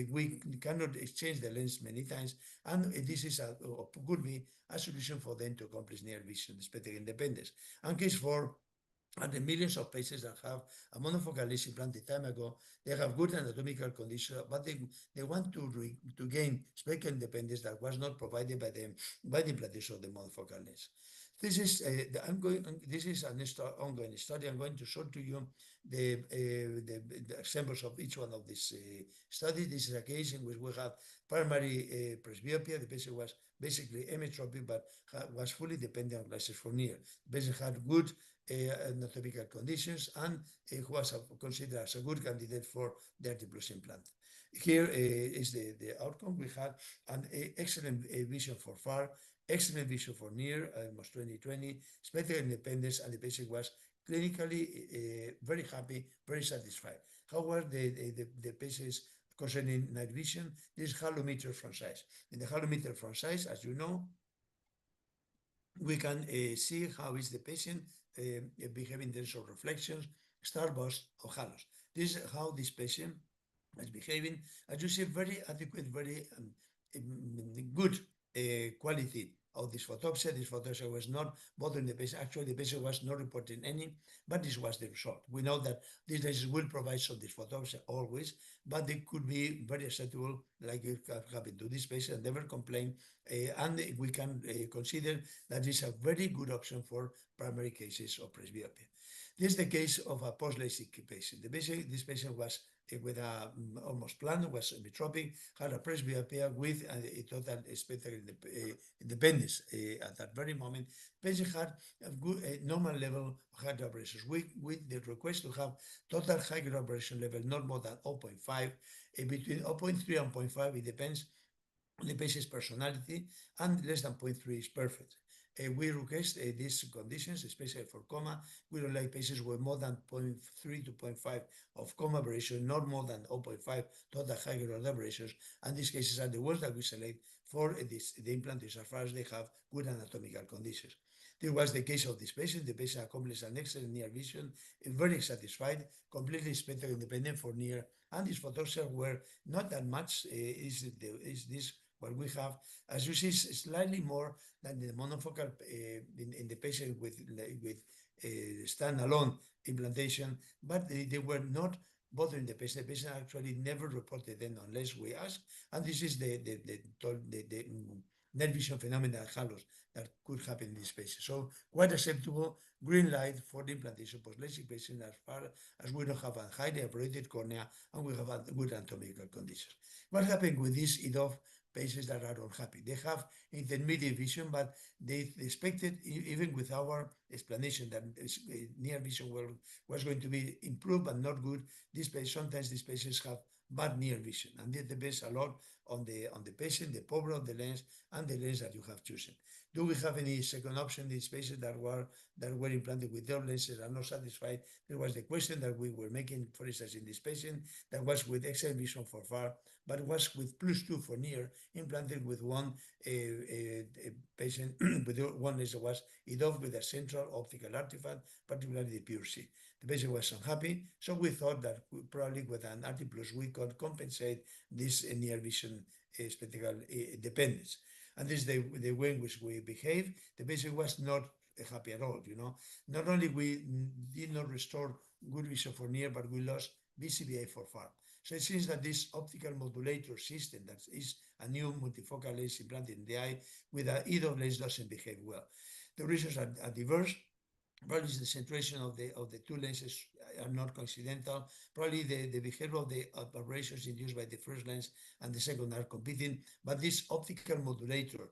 We cannot exchange the lens many times, and this is could be a solution for them to accomplish near vision spectacle independence. And case 4 are the millions of patients that have a monofocal lens implanted time ago. They have good anatomical condition, but they want to gain spectacle independence that was not provided by them by the implantation of the monofocal lens. This is this is an ongoing study. I'm going to show to you the examples of each one of these studies. This is a case in which we have primary presbyopia. The patient was basically emmetropic, but was fully dependent on glasses for near. The patient had good anatomical conditions and was considered as a good candidate for the RT+ implant. Here is the outcome. We had an excellent vision for far, excellent vision for near, almost 20/20, spectacle independence, and the patient was clinically very happy, very satisfied. However, the patients concerning night vision, this is halometer front size. In the halometer front size, as you know, we can see how is the patient behaving in terms of reflections, starburst, or halos. This is how this patient is behaving. As you see, very adequate, very good quality of this photopsia. This photopsia was not bothering the patient. Actually, the patient was not reporting any, but this was the result. We know that these lenses will provide some dysphotopsia always, but they could be very acceptable, like it happened to this patient, never complain, and we can consider that this is a very good option for primary cases of presbyopia. This is the case of a post-LASIK patient. This patient was with a almost planned, was emmetropic, had a presbyopia with a total spectacle independence at that very moment. Patient had a good normal level of high aberrations with the request to have total high aberration level not more than 0.5, between 0.3 and 0.5. It depends on the patient's personality, and less than 0.3 is perfect. We request these conditions, especially for coma. We don't like patients with more than 0.3 to 0.5 of coma aberration, not more than 0.5 total high-grade aberrations. And these cases are the ones that we select for the implants as far as they have good anatomical conditions. This was the case of this patient. The patient accomplished an excellent near vision, very satisfied, completely spectacle independent for near, and these photopsias were not that much. Is this what we have? As you see, slightly more than the monofocal in the patient with standalone implantation, but they were not bothering the patient. The patient actually never reported them unless we asked, and this is the net vision phenomena halos that could happen in this patient. So quite acceptable, green light for the implantation post-LASIK patient as far as we don't have a highly aberrated cornea and we have a good anatomical conditions. What happened with these EDOF patients that are unhappy? They have intermediate vision, but they expected, even with our explanation that near vision was going to be improved but not good. Sometimes these patients have bad near vision, and this depends a lot on the patient, the power of the lens, and the lens that you have chosen. Do we have any second option? These patients that were implanted with their lenses are not satisfied. There was the question that we were making, for instance, in this patient that was with excellent vision for far, but was with +2 for near, implanted with one patient with one lens that was EDOF with a central optical artifact, particularly the pure C. The patient was unhappy, so we thought that probably with an RT+ we could compensate this near vision spectacle dependence. And this is the way in which we behave. The patient was not happy at all, you know. Not only we did not restore good vision for near, but we lost BCVA for far. So it seems that this optical modulator system, that is a new multifocal lens implanted in the eye with an EDOF lens, doesn't behave well. The reasons are diverse. Probably the centration of the two lenses are not coincidental. Probably the behavior of the aberrations induced by the first lens and the second are competing. But this optical modulator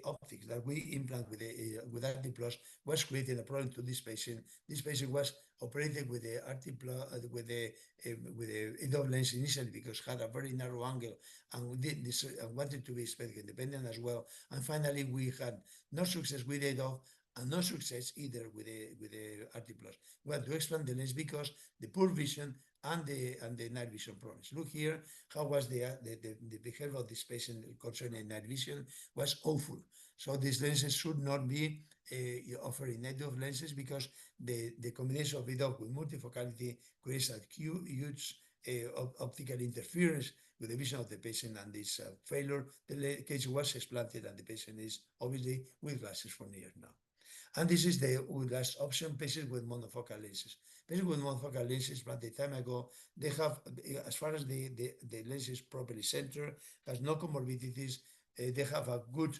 optics that we implant with RT Plus was creating a problem to this patient. This patient was operated with the RT Plus with the EDOF lens initially because had a very narrow angle and we did this and wanted to be aesthetic independent as well. And finally, we had no success with EDOF and no success either with the RT Plus. We had to expand the lens because the poor vision and the night vision problems. Look here, how was the behavior of this patient concerning night vision was awful. So these lenses should not be offering EDOF lenses because the combination of EDOF with multifocality creates a huge optical interference with the vision of the patient, and this failure, the case was explanted and the patient is obviously with glasses for years now. And this is the last option, patients with monofocal lenses. Patients with monofocal lenses, but the time ago, they have, as far as the lens is properly centered, has no comorbidities, they have a good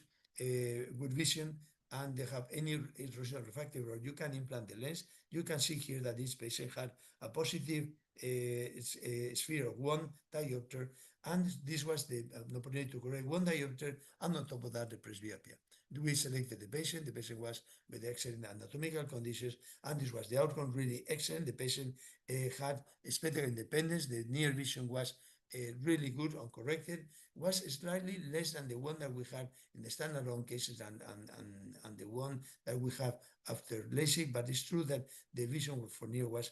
vision, and they have any refractive error. You can implant the lens. You can see here that this patient had a positive sphere of 1 diopter, and this was the opportunity to correct 1 diopter, and on top of that, the presbyopia. We selected the patient was with excellent anatomical conditions, and this was the outcome really excellent. The patient had spectral independence, the near vision was really good, uncorrected, was slightly less than the one that we had in the standalone cases and the one that we have after LASIK, but it's true that the vision for near was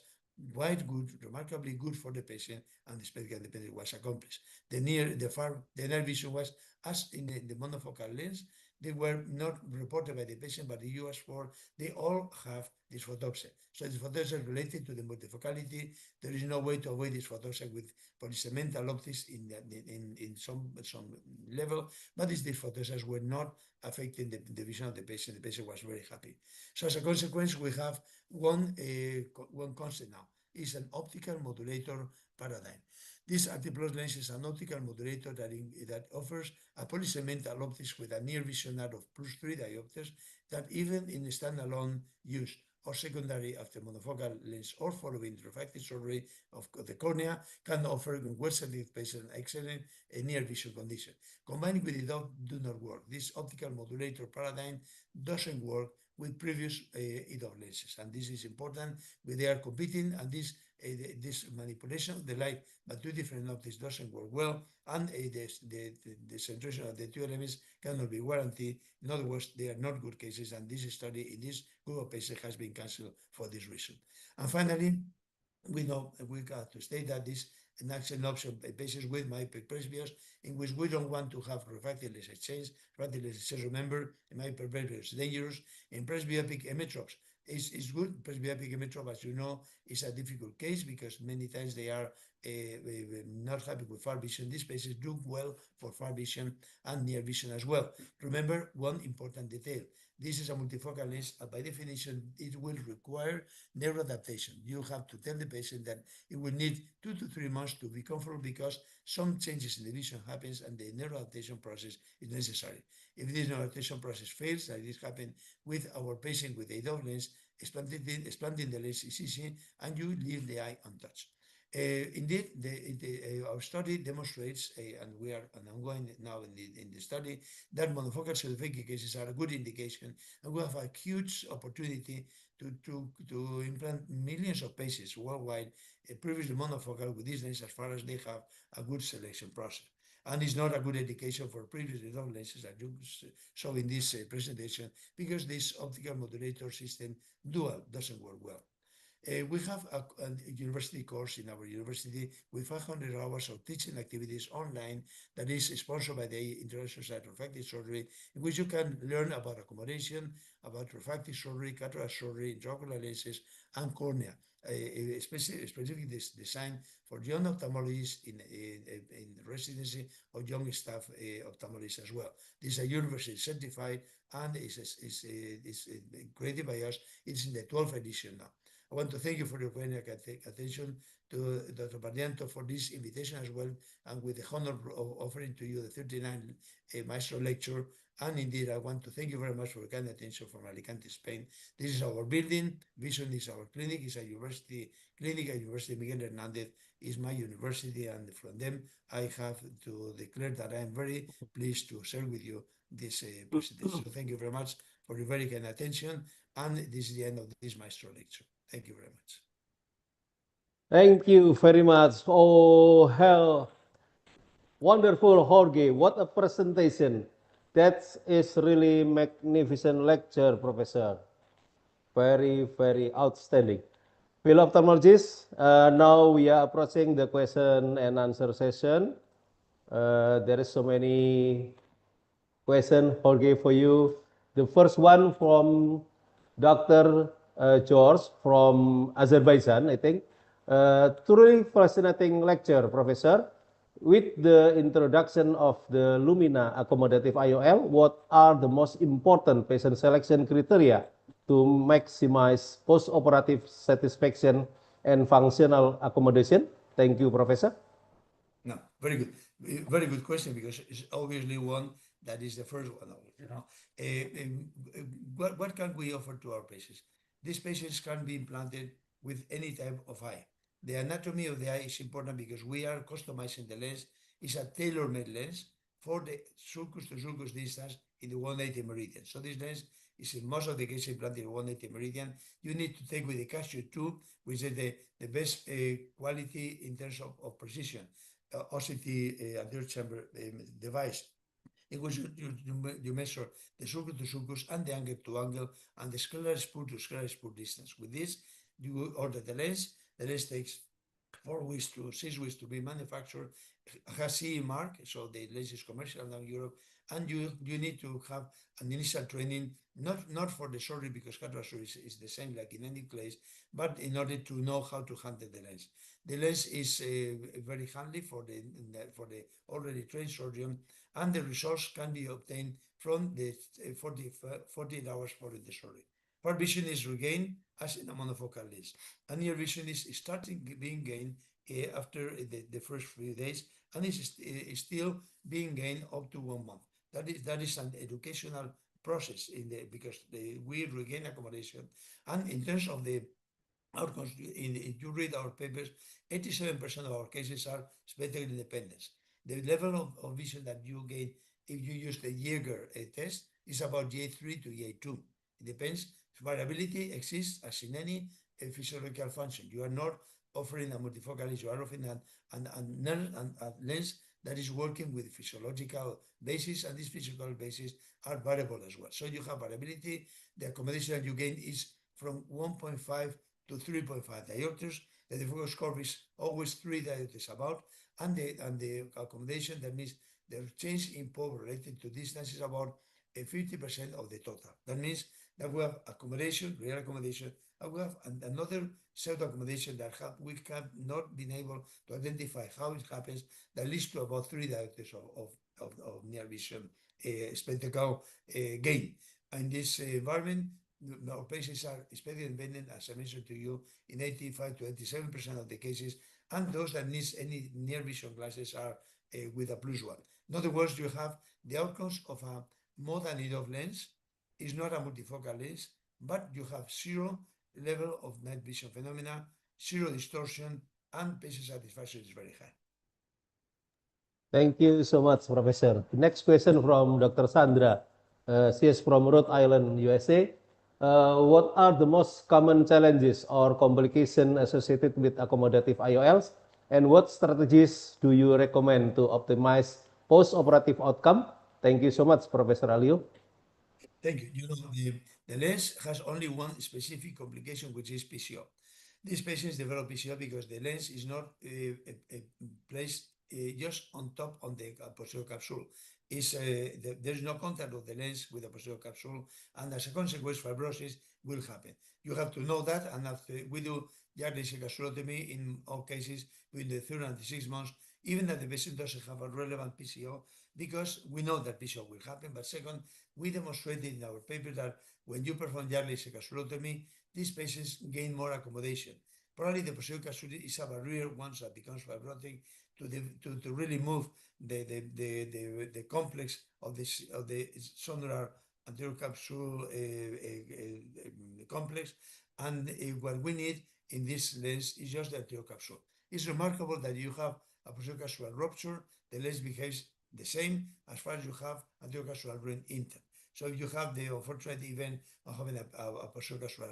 quite good, remarkably good for the patient, and the spectral independence was accomplished. The near vision was as in the monofocal lens. They were not reported by the patient, but the US4, they all have this photoxia. So this photoxia is related to the multifocality. There is no way to avoid this photoxia with polysegmental optics in some level, but these photoxias were not affecting the vision of the patient. The patient was very happy. So as a consequence, we have one concept now. It's an optical modulator paradigm. This RT Plus lens is an optical modulator that offers a polysegmental optics with a near vision of +3 diopters that even in standalone use or secondary after monofocal lens or following refractive surgery of the cornea can offer in well-selected patients excellent near vision condition. Combining with it do not work. This optical modulator paradigm doesn't work with previous EDOF lenses, and this is important. They are competing, and this manipulation of the light by two different optics doesn't work well, and the centration of the two elements cannot be guaranteed. In other words, they are not good cases, and this study in this group of patients has been cancelled for this reason. And finally, we got to state that this an excellent option by patients with myopic presbyos, in which we don't want to have refractive lens exchange. Refractive lens exchange, remember, in myopic presbyos is dangerous. In presbyopic emmetropes, it's good. Presbyopic emmetrope, as you know, is a difficult case because many times they are not happy with far vision. These patients do well for far vision and near vision as well. Remember one important detail. This is a multifocal lens. By definition, it will require nerve adaptation. You have to tell the patient that it will need 2 to 3 months to be comfortable because some changes in the vision happens and the nerve adaptation process is necessary. If this nerve adaptation process fails, like this happened with our patient with a EDOF lens, explanting the lens is easy and you leave the eye untouched. Indeed, our study demonstrates, and we are ongoing now in the study, that monofocal pseudophakic cases are a good indication, and we have a huge opportunity to implant millions of patients worldwide, previously monofocal with this lens, as far as they have a good selection process. And it's not a good indication for previous EDOF lenses that you saw in this presentation, because this optical modulator system dual doesn't work well. We have a university course in our university with 500 hours of teaching activities online that is sponsored by the International Society of Refractive Surgery, in which you can learn about accommodation, about refractive surgery, cataract surgery, intraocular lenses, and cornea, specifically designed for young ophthalmologists in residency or young staff ophthalmologists as well. This is a university certified and is created by us. It's in the 12th edition now. I want to thank you for your kind attention, to Dr. Pardianto for this invitation as well, and with the honor of offering to you the 39th Maestro lecture. And indeed, I want to thank you very much for your kind attention from Alicante, Spain. This is our building. Vision is our clinic. It's a university clinic at University Miguel Hernandez is my university, and from them I have to declare that I am very pleased to share with you this presentation. So thank you very much for your very kind attention, and this is the end of this Maestro lecture. Thank you very much. Thank you very much. Oh, hell. Wonderful, Jorge. What a presentation. That is really magnificent lecture, Professor. Very, very outstanding. Fellow ophthalmologists, now we are approaching the question and answer session. There is so many questions, Jorge, for you. The first one from Dr. George from Azerbaijan, I think. Truly fascinating lecture, Professor. With the introduction of the Lumina accommodative IOL, what are the most important patient selection criteria to maximize post-operative satisfaction and functional accommodation? Thank you, Professor. No, very good. Very good question, because it's obviously one that is the first one. What can we offer to our patients? These patients can be implanted with any type of eye. The anatomy of the eye is important because we are customizing the lens. It's a tailor-made lens for the sulcus to sulcus distance in the 180 meridian. So this lens is in most of the cases implanted in 180 meridian. You need to take with the Casio 2, which is the best quality in terms of precision, OCT anterior chamber device, in which you measure the sulcus to sulcus and the angle to angle and the scleral spur to scleral spur distance. With this, you order the lens. The lens takes 4 weeks to 6 weeks to be manufactured, has CE mark, so the lens is commercial now in Europe, and you need to have an initial training, not for the surgery, because cataract surgery is the same like in any place, but in order to know how to handle the lens. The lens is very handy for the already trained surgeon, and the results can be obtained from the 48 hours following the surgery. Far vision is regained as in a monofocal lens, and near vision is starting being gained after the first few days, and is still being gained up to 1 month. That is an educational process because we regain accommodation. And in terms of the outcomes, if you read our papers, 87% of our cases are spectacle independence. The level of vision that you gain if you use the Jaeger test is about GA3 to GA2. It depends. Variability exists as in any physiological function. You are not offering a multifocal lens, you are offering a lens that is working with physiological basis, and these physiological bases are variable as well. So you have variability. The accommodation that you gain is from 1.5 to 3.5 diopters. The difficult curve is always 3 diopters about, and the accommodation, that means the change in POV related to distance, is about 50% of the total. That means that we have accommodation, real accommodation, and we have another set of accommodation that we have not been able to identify how it happens, that leads to about 3 diopters of near vision spectacle gain. In this environment, our patients are spectacle independent, as I mentioned to you, in 85 to 87% of the cases, and those that need any near vision glasses are with a +1. In other words, you have the outcomes of a modality of lens. Is not a multifocal lens, but you have 0 level of night vision phenomena, 0 distortion, and patient satisfaction is very high. Thank you so much, Professor. The next question from Dr. Sandra. She is from Rhode Island, USA. What are the most common challenges or complications associated with accommodative IOLs, and what strategies do you recommend to optimize post-operative outcome? Thank you so much, Professor Alió. Thank you. You know, the lens has only one specific complication, which is PCO. These patients develop PCO because the lens is not placed just on top on the posterior capsule. There's no contact of the lens with the posterior capsule, and as a consequence, fibrosis will happen. You have to know that, and after we do laser capsulotomy in all cases within the 3 and 6 months, even that the patient doesn't have a relevant PCO, because we know that vision will happen. But second, we demonstrated in our paper that when you perform yard laser capsulotomy, these patients gain more accommodation. Probably the posterior capsule is a barrier once that becomes fibrotic to really move the complex of the sonular anterior capsule complex. And what we need in this lens is just the anterior capsule. It's remarkable that you have a posterior capsular rupture, the lens behaves the same as far as you have anterior capsular rent intact. So if you have the unfortunate event of having a posterior capsular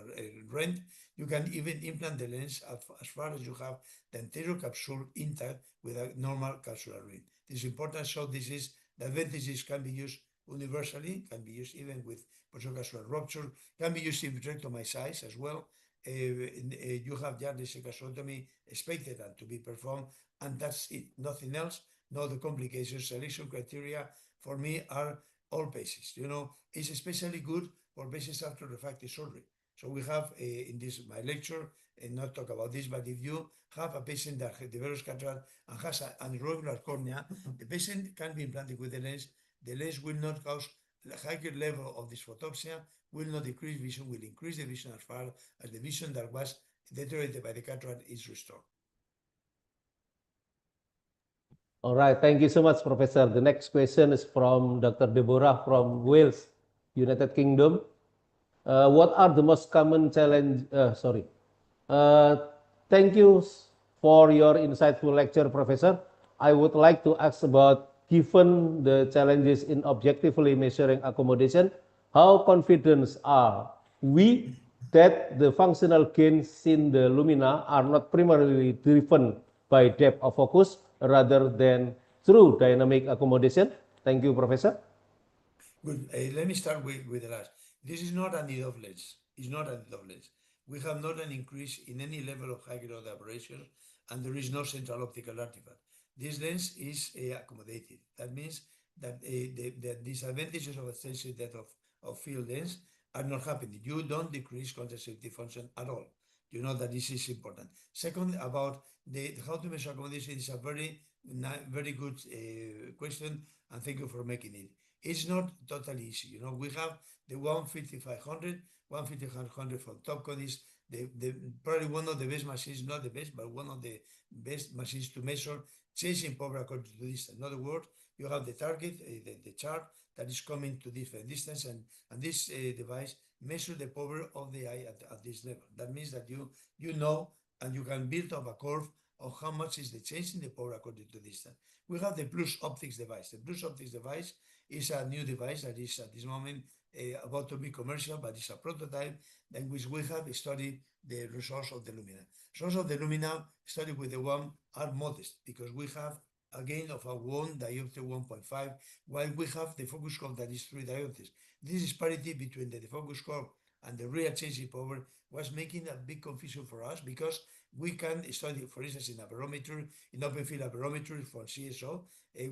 rent, you can even implant the lens as far as you have the anterior capsule intact with a normal capsular rent. This is important. So this is the advantages can be used universally, can be used even with posterior capsular rupture, can be used in vitrectomy size as well. You have yard laser capsulotomy expected and to be performed, and that's it, nothing else. No other complications. Selection criteria for me are all patients. It's especially good for patients after refractive surgery. So we have in this my lecture, and not talk about this, but if you have a patient that develops cataract and has an irregular cornea, the patient can be implanted with the lens. The lens will not cause a higher level of dysphotopsia, will not decrease vision, will increase the vision as far as the vision that was deteriorated by the cataract is restored. All right, thank you so much, Professor. The next question is from Dr. Deborah from Wales, United Kingdom. What are the most common challenge? Thank you for your insightful lecture, Professor. I would like to ask about, given the challenges in objectively measuring accommodation, how confident are we that the functional gains in the Lumina are not primarily driven by depth of focus rather than through dynamic accommodation? Thank you, Professor. Good. Let me start with the last. This is not an EDOF lens. It's not an EDOF lens. We have not an increase in any level of high-grade aberration, and there is no central optical artifact. This lens is accommodative. That means that the disadvantages of extensive depth of field lens are not happening. You don't decrease contraceptive function at all. You know that this is important. Second, about how to measure accommodation is a very good question, and thank you for making it. It's not totally easy. We have the 15500, 15500 from Topcon is probably one of the best machines, not the best, but one of the best machines to measure changing power according to distance. In other words, you have the target, the chart that is coming to different distance, and this device measures the power of the eye at this level. That means that you know, and you can build up a curve of how much is the change in the power according to distance. We have the Plus Optics device. The Plus Optics device is a new device that is at this moment about to be commercial, but it's a prototype in which we have studied the results of the Lumina. Results of the Lumina studied with the one are modest because we have a gain of a 1 diopter 1.5, while we have the focus curve that is 3 diopters. This disparity between the focus curve and the real change in power was making a big confusion for us because we can study, for instance, in aberrometry, in open field aberrometry for CSO,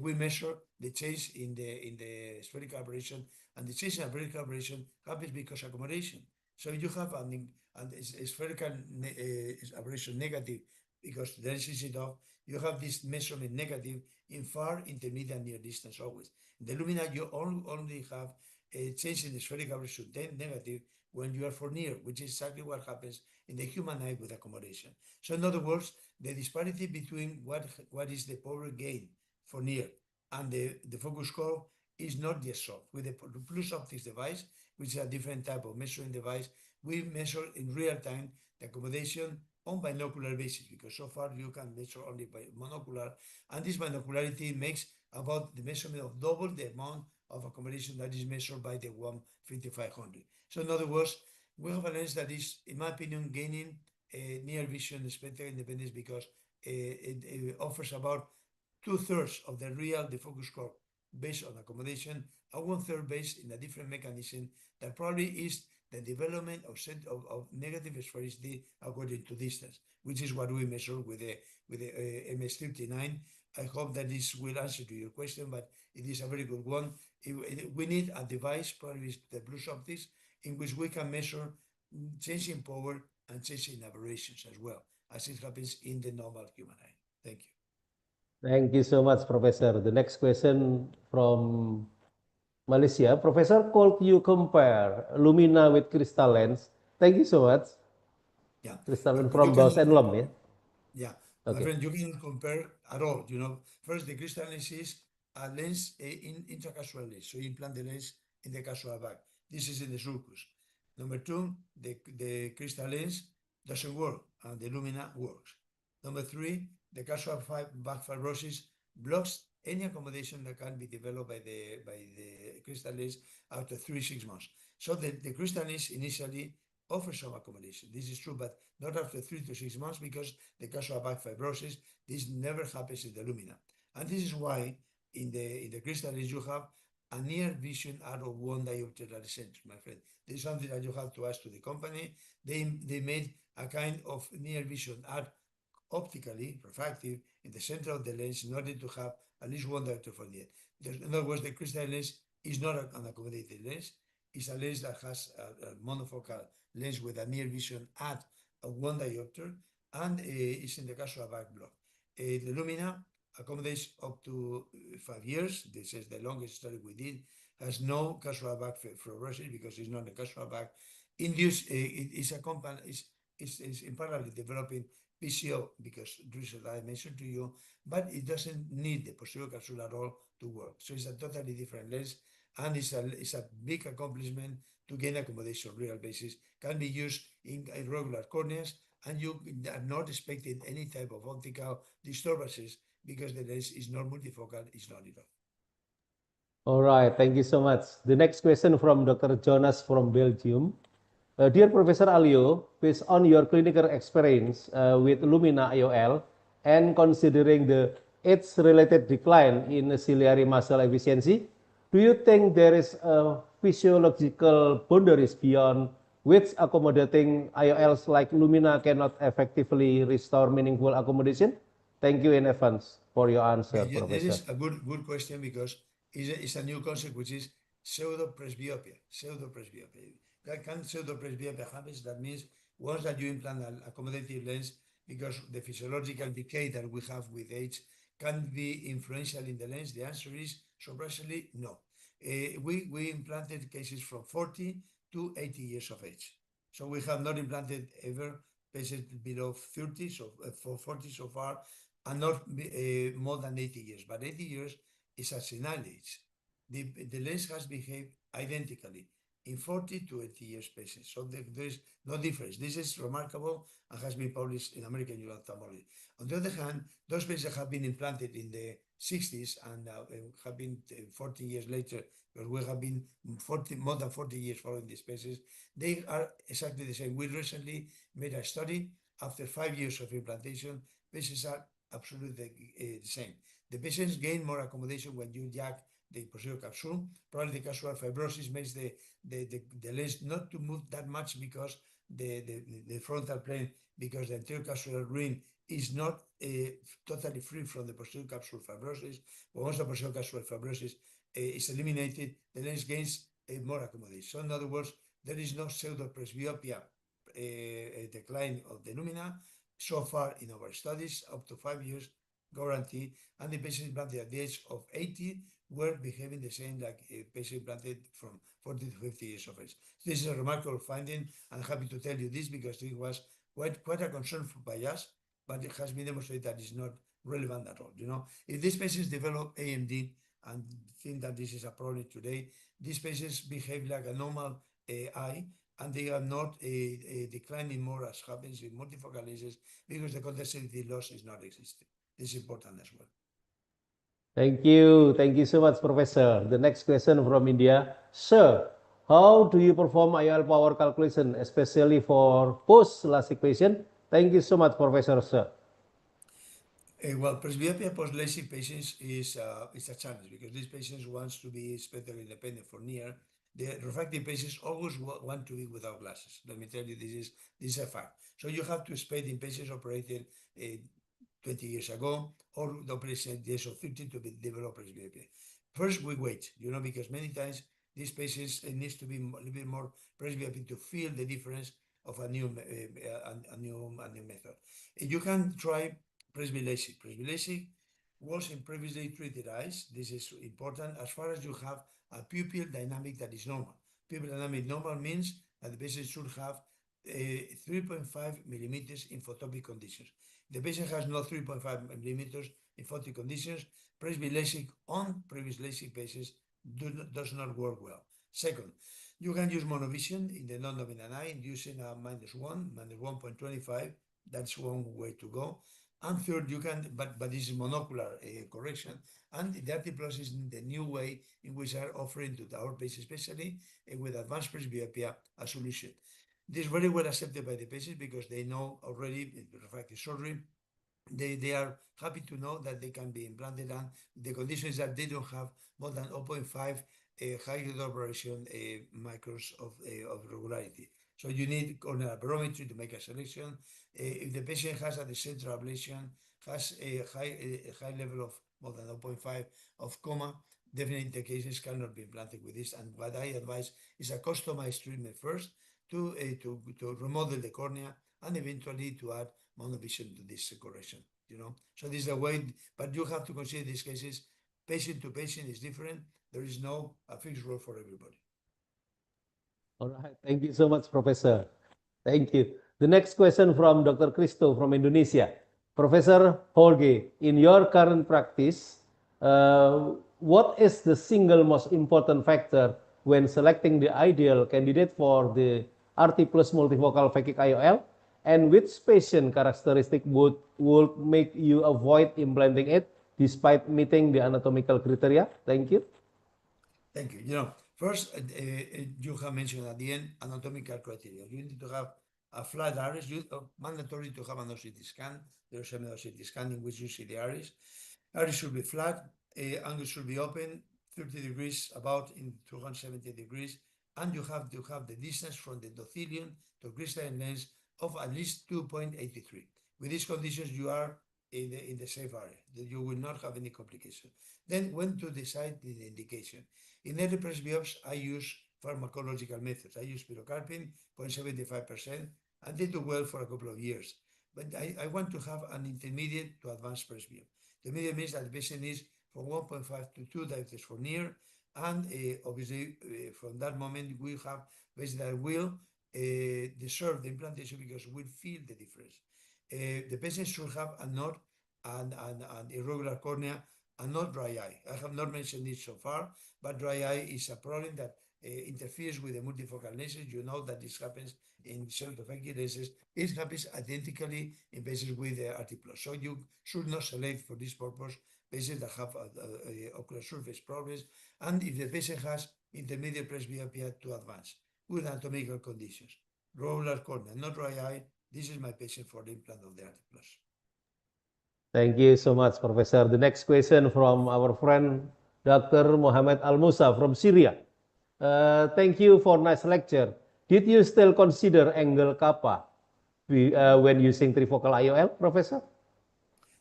we measure the change in the spherical aberration, and the change in spherical aberration happens because accommodation. So if you have a spherical aberration negative because the lens is off, you have this measurement negative in far, intermediate, and near distance always. In the Lumina, you only have a change in the spherical aberration negative when you are for near, which is exactly what happens in the human eye with accommodation. So in other words, the disparity between what is the power gain for near and the focus curve is not yet solved. With the Plus Optics device, which is a different type of measuring device, we measure in real time the accommodation on binocular basis, because so far you can measure only by monocular, and this binocularity makes about the measurement of double the amount of accommodation that is measured by the 15500. So in other words, we have a lens that is, in my opinion, gaining near vision spectral independence because it offers about 2/3 of the focus curve based on accommodation, and 1/3 based in a different mechanism that probably is the development of negative sphericity according to distance, which is what we measure with the MS39. I hope that this will answer to your question, but it is a very good one. We need a device, probably the Plus Optics, in which we can measure change in power and change in aberrations as well, as it happens in the normal human eye. Thank you. Thank you so much, Professor. The next question from Malaysia. Professor, could you compare Lumina with crystal lens? Thank you so much. Yeah. Crystal lens You from Bose and can, Lom, yeah? yeah, my Okay. friend, you can compare at all. First, the crystal lens is a lens in intracasual lens. So you implant the lens in the casual bag. This is in the sulcus. Number two, the crystal lens doesn't work, and the Lumina works. Number three, the casual bag fibrosis blocks any accommodation that can be developed by the crystal lens after 3-6 months. So the crystal lens initially offers some accommodation. This is true, but not after 3 to 6 months, because the casual bag fibrosis, this never happens in the Lumina. And this is why in the crystal lens you have a near vision out of 1 diopter at the center, my friend. This is something that you have to ask to the company. They made a kind of near vision out optically refractive in the center of the lens in order to have at least 1 diopter for the end. In other words, the crystal lens is not an accommodated lens. It's a lens that has a monofocal lens with a near vision at 1 diopter, and it's in the casual bag block. The Lumina accommodates up to 5 years. This is the longest study we did. Has no casual bag fibrosis because it's not a casual bag. Induced, it's a company, is in parallel developing PCO because reason I mentioned to you, but it doesn't need the posterior capsule at all to work. So it's a totally different lens, and it's a big accomplishment to gain accommodation on real basis. Can be used in irregular corneas, and you are not expecting any type of optical disturbances because the lens is not multifocal, it's not enough. All right, thank you so much. The next question from Dr. Jonas from Belgium. Dear Professor Alio, based on your clinical experience with Lumina IOL and considering the age-related decline in ciliary muscle efficiency, do you think there is a physiological boundaries beyond which accommodating IOLs like Lumina cannot effectively restore meaningful accommodation? Thank you in advance for your answer, Yeah, this Professor. is a good question because it's a new concept, which is pseudo-presbyopia. Pseudo-presbyopia. Can pseudo-presbyopia happens? That means once that you implant an accommodative lens, because the physiological decay that we have with age can be influential in the lens, the answer is surprisingly no. We implanted cases from 40 to 80 years of age. So we have not implanted ever patients below 30, so for 40 so far, and not more than 80 years. But 80 years is a senile age. The lens has behaved identically in 40 to 80 years patients. So there is no difference. This is remarkable and has been published in American Journal of Ophthalmology. On the other hand, those patients have been implanted in the 60s and have been 40 years later, because we have been more than 40 years following these patients. They are exactly the same. We recently made a study after 5 years of implantation. Patients are absolutely the same. The patients gain more accommodation when you jack the posterior capsule. Probably the casual fibrosis makes the lens not to move that much because the frontal plane, because the anterior capsular ring is not totally free from the posterior capsule fibrosis. But once the posterior capsule fibrosis is eliminated, the lens gains more accommodation. So in other words, there is no pseudo-presbyopia decline of the Lumina. So far in our studies, up to 5 years guarantee, and the patients implanted at the age of 80 were behaving the same like a patient implanted from 40 to 50 years of age. This is a remarkable finding. I'm happy to tell you this because it was quite a concern by us, but it has been demonstrated that it's not relevant at all. If these patients develop AMD and think that this is a problem today, these patients behave like a normal eye, and they are not declining more as happens in multifocal lenses because the contact sensitivity loss is not existing. This is important as well. Thank you. Thank you so much, Professor. The next question from India. Sir, how do you perform IOL power calculation, especially for post-LASIK patient? Thank you so much, Professor, sir. Well, presbyopia post-LASIK patients is a challenge because these patients want to be spectacally independent for near. The refractive patients always want to be without glasses. Let me tell you, this is a fact. So you have to expect in patients operated 20 years ago or the operation at the age of 50 to develop presbyopia. First, we wait, because many times these patients needs to be a little bit more presbyopic to feel the difference of a new method. You can try Presby LASIK. Presby LASIK was in previously treated eyes. This is important as far as you have a pupil dynamic that is normal. Pupil dynamic normal means that the patient should have 3.5 millimeters in photopic conditions. The patient has no 3.5 millimeters in photopic conditions. Presbyopia on previous LASIK patients does not work well. Second, you can use monovision in the non-dominant eye using a -1, -1.25. That's one way to go. And third, you can, but this is monocular correction. And the RT Plus is the new way in which are offering to our patients, especially with advanced presbyopia, a solution. This is very well accepted by the patients because they know already in refractive surgery. They are happy to know that they can be implanted, and the condition is that they don't have more than 0.5 high operation microns of regularity. So you need corneal barometry to make a selection. If the patient has at the central ablation, has a high level of more than 0.5 of coma, definitely in the cases cannot be implanted with this. And what I advise is a customized treatment first to remodel the cornea and eventually to add monovision to this correction. So this is the way, but you have to consider these cases patient to patient is different. There is no fixed rule for everybody. All right. Thank you so much, Professor. Thank you. The next question from Dr. Cristo from Indonesia. Professor Jorge, in your current practice, what is the single most important factor when selecting the ideal candidate for the RT plus multifocal phakic IOL? And which patient characteristic would make you avoid implanting it despite meeting the anatomical criteria? Thank you. Thank you. First, you have mentioned at the end anatomical criteria. You need to have a flat iris. Mandatory to have an OCT scan. There's an OCT scan in which you see the iris. Iris should be flat. Angle should be open, 30 degrees, about in 270 degrees. And you have to have the distance from the endothelium to crystalline lens of at least 2.83. With these conditions, you are in the safe area, that you will not have any complication. Then when to decide the indication. In early presbyopes, I use pharmacological methods. I use pilocarpine, 0.75%, and they do well for a couple of years. But I want to have an intermediate to advanced presbyopia. The intermediate means that the patient is from 1.5 to 2 diopters for near, and obviously from that moment we have basically that will deserve the implantation because we feel the difference. The patient should have a nod and irregular cornea and not dry eye. I have not mentioned this so far, but dry eye is a problem that interferes with the multifocal lenses. You know that this happens in phakic lenses. It happens identically in patients with RT+. So you should not select for this purpose patients that have ocular surface problems, and if the patient has intermediate presbyopia to advanced with anatomical conditions, regular cornea, not dry eye, this is my patient for the implant of the RT+. Thank you so much, Professor. The next question from our friend Dr. Muhammad Al-Musa from Syria. Thank you for nice lecture. Did you still consider angle kappa when using trifocal IOL, Professor?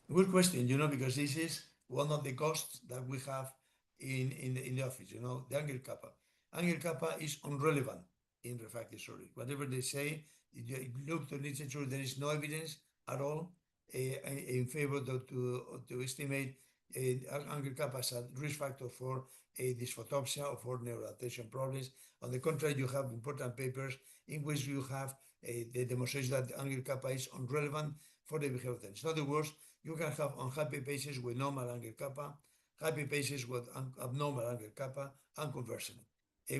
Good question, because this is one of the costs that we have in the office, the angle kappa. Angle kappa is irrelevant in refractive surgery. Whatever they say, if you look to literature, there is no evidence at all in favor to estimate angle kappa as a risk factor for dysphotopsia or for neuroadaptation problems. On the contrary, you have important papers in which you have the demonstration that angle kappa is irrelevant for the behavior of things. In other words, you can have unhappy patients with normal angle kappa, happy patients with abnormal angle kappa, and conversely.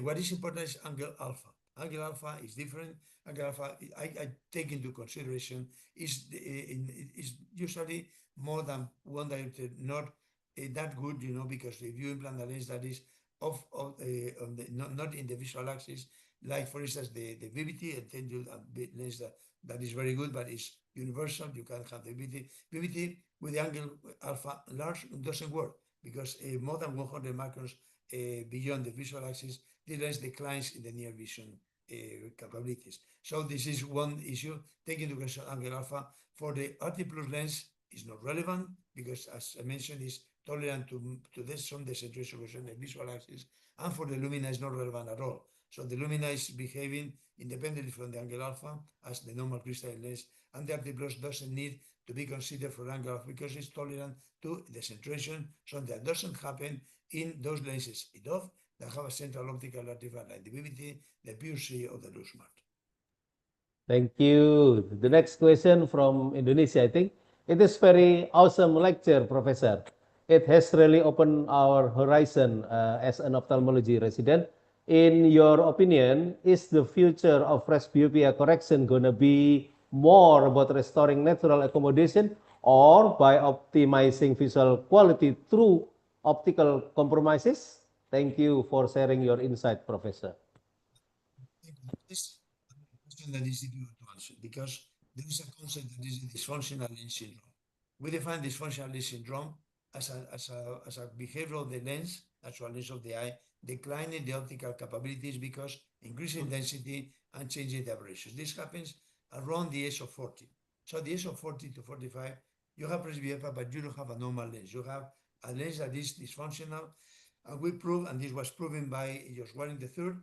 What is important is angle alpha. Angle alpha is different. Angle alpha, I take into consideration, is usually more than 1 diopter, not that good, because if you implant a lens that is not in the visual axis, like for instance the VBT, and then you lens that is very good, but it's universal. You can have the VBT with the angle alpha large doesn't work because more than 100 microns beyond the visual axis, the lens declines in the near vision capabilities. So this is one issue. Taking into consideration angle alpha for the RT plus lens is not relevant because, as I mentioned, is tolerant to some decentration in the visual axis, and for the Lumina is not relevant at all. So the Lumina is behaving independently from the angle alpha as the normal crystalline lens, and the RT plus doesn't need to be considered for angle alpha because it's tolerant to decentration, so that doesn't happen in those lenses enough that have a central optical artifact like the BBT, the pure C, or the loose mark. Thank you. The next question from Indonesia, I think. It is very awesome lecture, Professor. It has really opened our horizon as an ophthalmology resident. In your opinion, is the future of presbyopia correction going to be more about restoring natural accommodation or by optimizing visual quality through optical compromises? Thank you for sharing your insight, Professor. This question that is difficult to answer because there is a concept that is dysfunctional lens syndrome. We define dysfunctional lens syndrome as a behavior of the lens, natural lens of the eye, declining the optical capabilities because increasing density and changing the aberrations. This happens around the age of 40. So at the age of 40 to 45, you have presbyopia, but you don't have a normal lens. You have a lens that is dysfunctional. And we prove, and this was proven by Jorge the third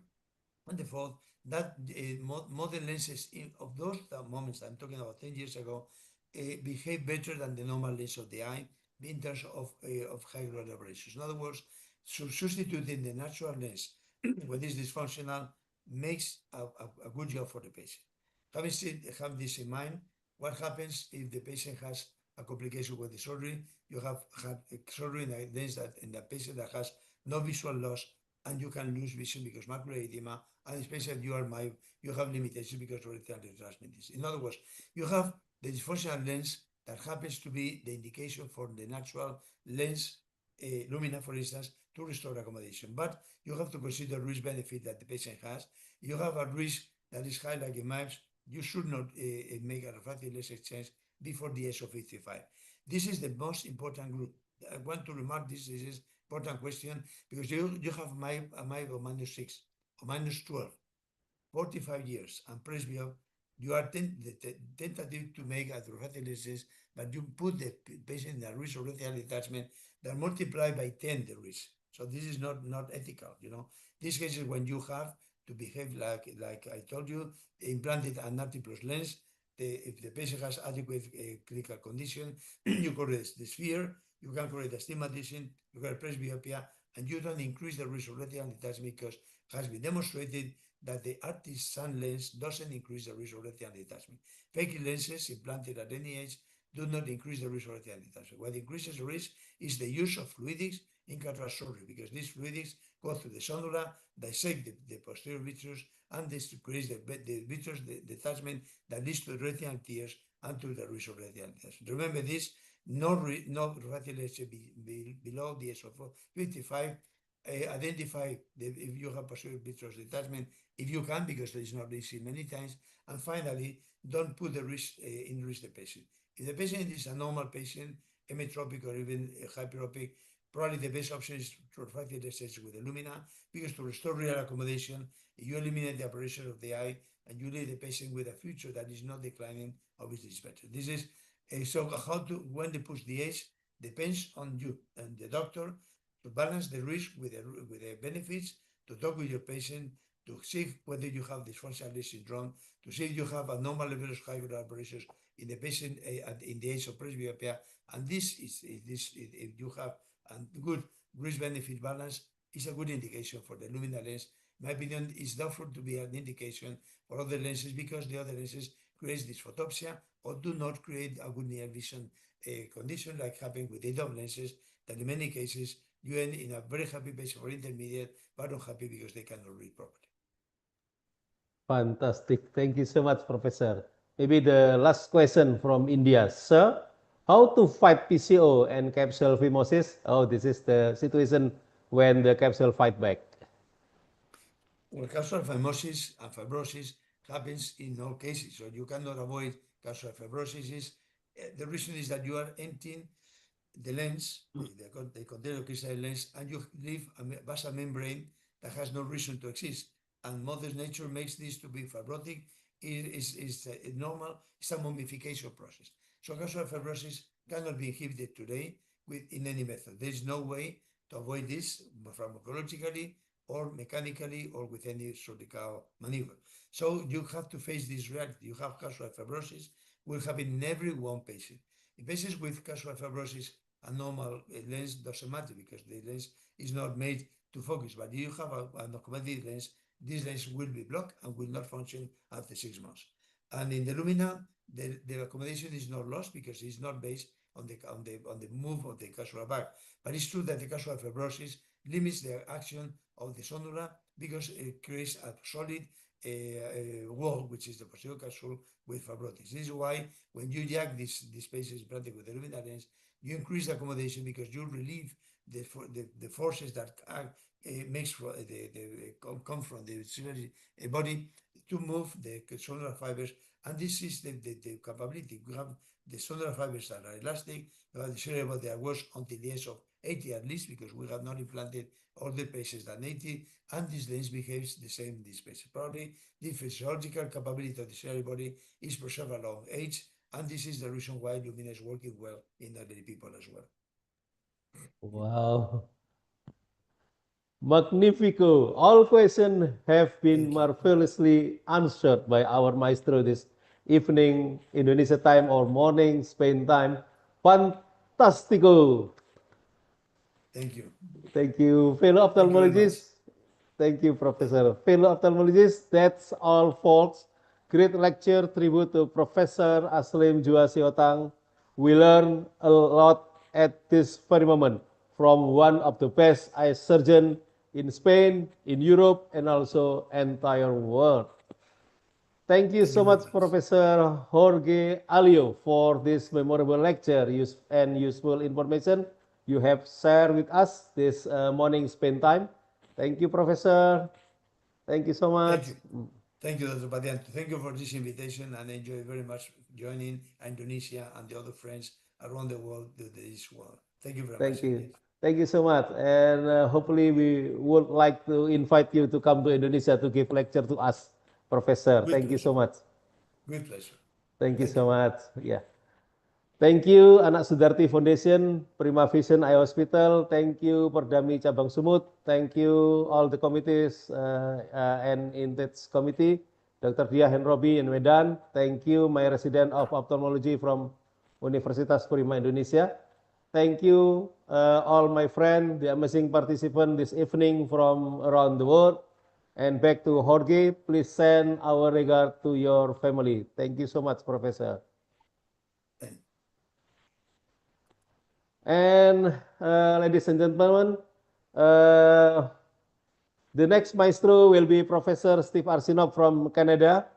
and the fourth, that modern lenses of those moments I'm talking about 10 years ago behave better than the normal lens of the eye in terms of high grade aberrations. In other words, substituting the natural lens when it's dysfunctional makes a good job for the patient. Have this in mind, what happens if the patient has a complication with the surgery? You have had surgery in a lens that in the patient that has no visual loss, and you can lose vision because macular edema, and especially you have limitations because of retinal detachment. In other words, you have the dysfunctional lens that happens to be the indication for the natural lens, Lumina, for instance, to restore accommodation. But you have to consider risk benefit that the patient has. You have a risk that is high, like in MIPS. You should not make a refractive lens exchange before the age of 55. This is the most important group. I want to remark this is important question because you have a MIP of -6 or -12, 45 years, and presbyope, you are tentative to make a refractive lenses, but you put the patient in a risk of retinal detachment that multiply by 10 the risk. So this is not ethical, you know. These cases when you have to behave like I told you, implanted an RT plus lens. If the patient has adequate clinical condition, you correct the sphere, you can correct astigmatism, you correct presbyopia, and you don't increase the risk of retinal detachment because it has been demonstrated that the RT sun lens doesn't increase the risk of retinal detachment. Phakic lenses implanted at any age do not increase the risk of retinal detachment. What increases the risk is the use of fluidics in cataract surgery because these fluidics go through the sonula, dissect the posterior vitreous, and this creates the vitreous detachment that leads to retinal tears and to the risk of retinal detachment. Remember this, no refractive lens below the age of 55. Identify if you have posterior vitreous detachment, if you can, because there is not easy many times. And finally, don't put the risk in risk the patient. If the patient is a normal patient, hemetropic or even hyperopic, probably the best option is to refractive lens with the Lumina, because to restore real accommodation, you eliminate the aberration of the eye and you leave the patient with a future that is not declining, obviously it's better. This is so when they push the age depends on you and the doctor to balance the risk with the benefits, to talk with your patient, to see whether you have dysfunctional lens syndrome, to see if you have a normal level of high grade aberrations in the patient in the age of presbyopia, and this is if you have a good risk-benefit balance, is a good indication for the Lumina lens. In my opinion, it's doubtful to be an indication for other lenses because the other lenses create dysphotopsia or do not create a good near vision condition like happened with ADOM lenses that in many cases you end in a very happy patient for intermediate but unhappy because they cannot read properly. Fantastic. Thank you so much, Professor. Maybe the last question from India. Sir, how to fight PCO and capsule phimosis? Oh, this is the situation when the capsule fight back. Well, capsular phimosis and fibrosis happens in all cases, so you cannot avoid capsular fibrosis. The reason is that you are emptying the lens, the container crystalline lens, and you leave a basal membrane that has no reason to exist. And Mother Nature makes this to be fibrotic. Is normal. It's a mummification process. So capsular fibrosis cannot be inhibited today in any method. There is no way to avoid this pharmacologically or mechanically or with any surgical maneuver. So you have to face this reality. You have capsular fibrosis, will happen in every one patient. In patients with capsular fibrosis, a normal lens doesn't matter because the lens is not made to focus. But if you have an accommodative lens, this lens will be blocked and will not function after 6 months. And in the Lumina, the accommodation is not lost because it's not based on the move of the capsular bag. But it's true that the capsular fibrosis limits the action of the sonula because it creates a solid wall, which is the posterior capsule with fibrosis. This is why when you jack these patients implanted with the Lumina lens, you increase the accommodation because you relieve the forces that come from the ciliary body to move the sonora fibers. And this is the capability. We have the sonora fibers that are elastic, we have the ciliary body that works until the age of 80 at least, because we have not implanted all the patients than 80, and this lens behaves the same in this patient. Probably the physiological capability of the ciliary body is preserved along age, and this is the reason why Lumina is working well in elderly people as well. Wow. Magnifico. All questions have been marvelously answered by our maestro this evening, Indonesia time or morning, Spain time. Fantastico. Thank you. Thank you, fellow Thank you very much. ophthalmologists. Thank you, Professor. Fellow ophthalmologists, that's all, folks. Great lecture, tribute to Professor Aslim Djua Sihotang. We learn a lot at this very moment from one of the best eye surgeons in Spain, in Europe, and also entire world. Thank you so much, Professor Jorge Alio, for this memorable lecture and useful information you have shared with us this morning Spain time. Thank you, Professor. Thank you so much. Thank you. Thank you, Dr. Pardianto. Thank you for this invitation, and I enjoy very much joining Indonesia and the other friends around the world to this world. Thank you very much. Thank you. Thank you so much. And hopefully we would like to invite you to come to Indonesia to give lecture to us, Professor. Thank you so much. With pleasure. Thank you so much. Yeah. Thank you Anak Sudarti Foundation, Prima Vision Eye Hospital. Thank you Perdami Cabang Sumut. Thank you all the committees and INTAGE committee, Dr. Dia Henrobi in Medan. Thank you my resident of ophthalmology from Universitas Prima Indonesia. Thank you all my friends, the amazing participants this evening from around the world. And back to Jorge, please send our regard to your family. Thank you so much, Professor. And ladies and gentlemen, the next maestro will be Professor Steve Arsinov from Canada.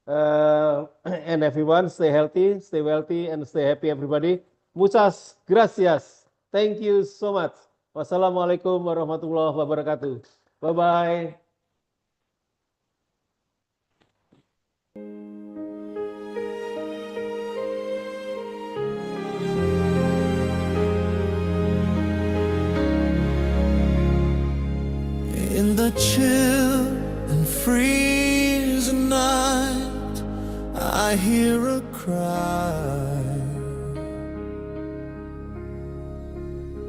And everyone, stay healthy, stay wealthy, and stay happy, everybody. Muchas gracias. Thank you so much. Wassalamualaikum warahmatullahi wabarakatuh. Bye-bye. In the chill and freezing night, I hear a cry,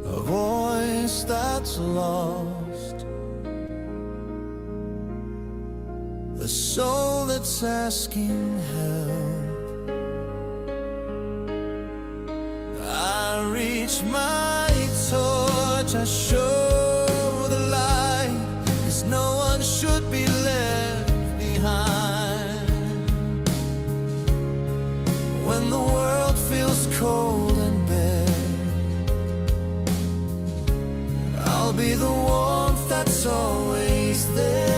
a voice that's lost, a soul that's asking help. I reach my torch, I show no one should be left behind. When the world feels cold and bare, I'll be the warmth that's always there.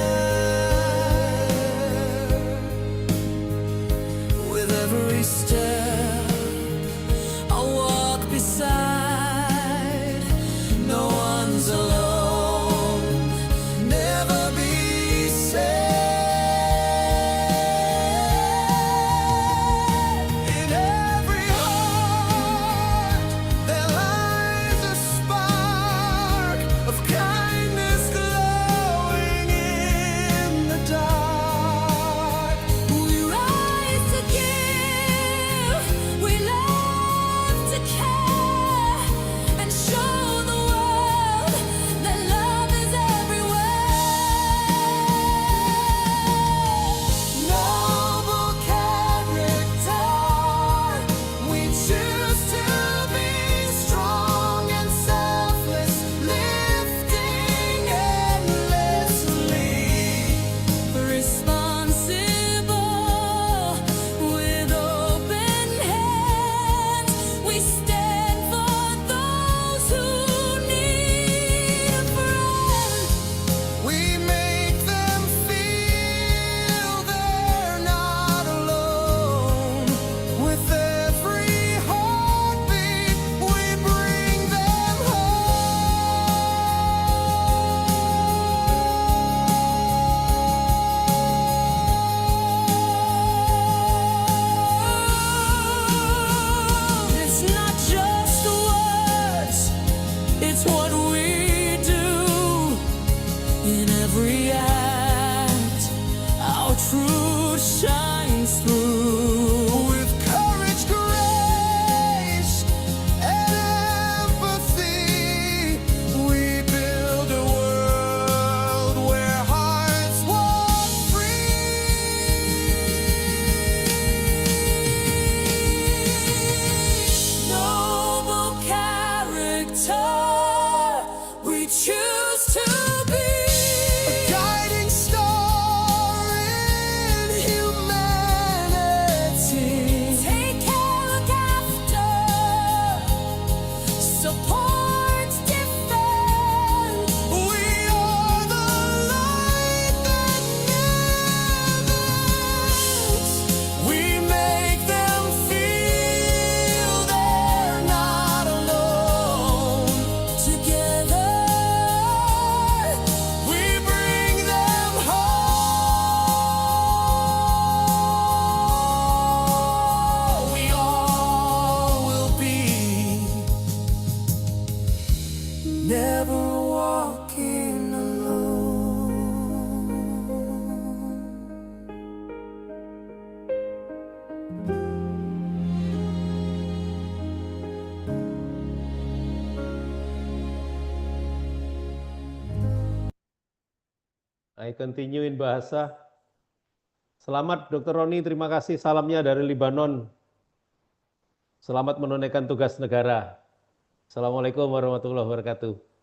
With every step I walk beside I continue in bahasa. Selamat Dr. Roni, terima kasih salamnya dari Libanon. Selamat menunaikan tugas negara. Assalamualaikum warahmatullahi wabarakatuh.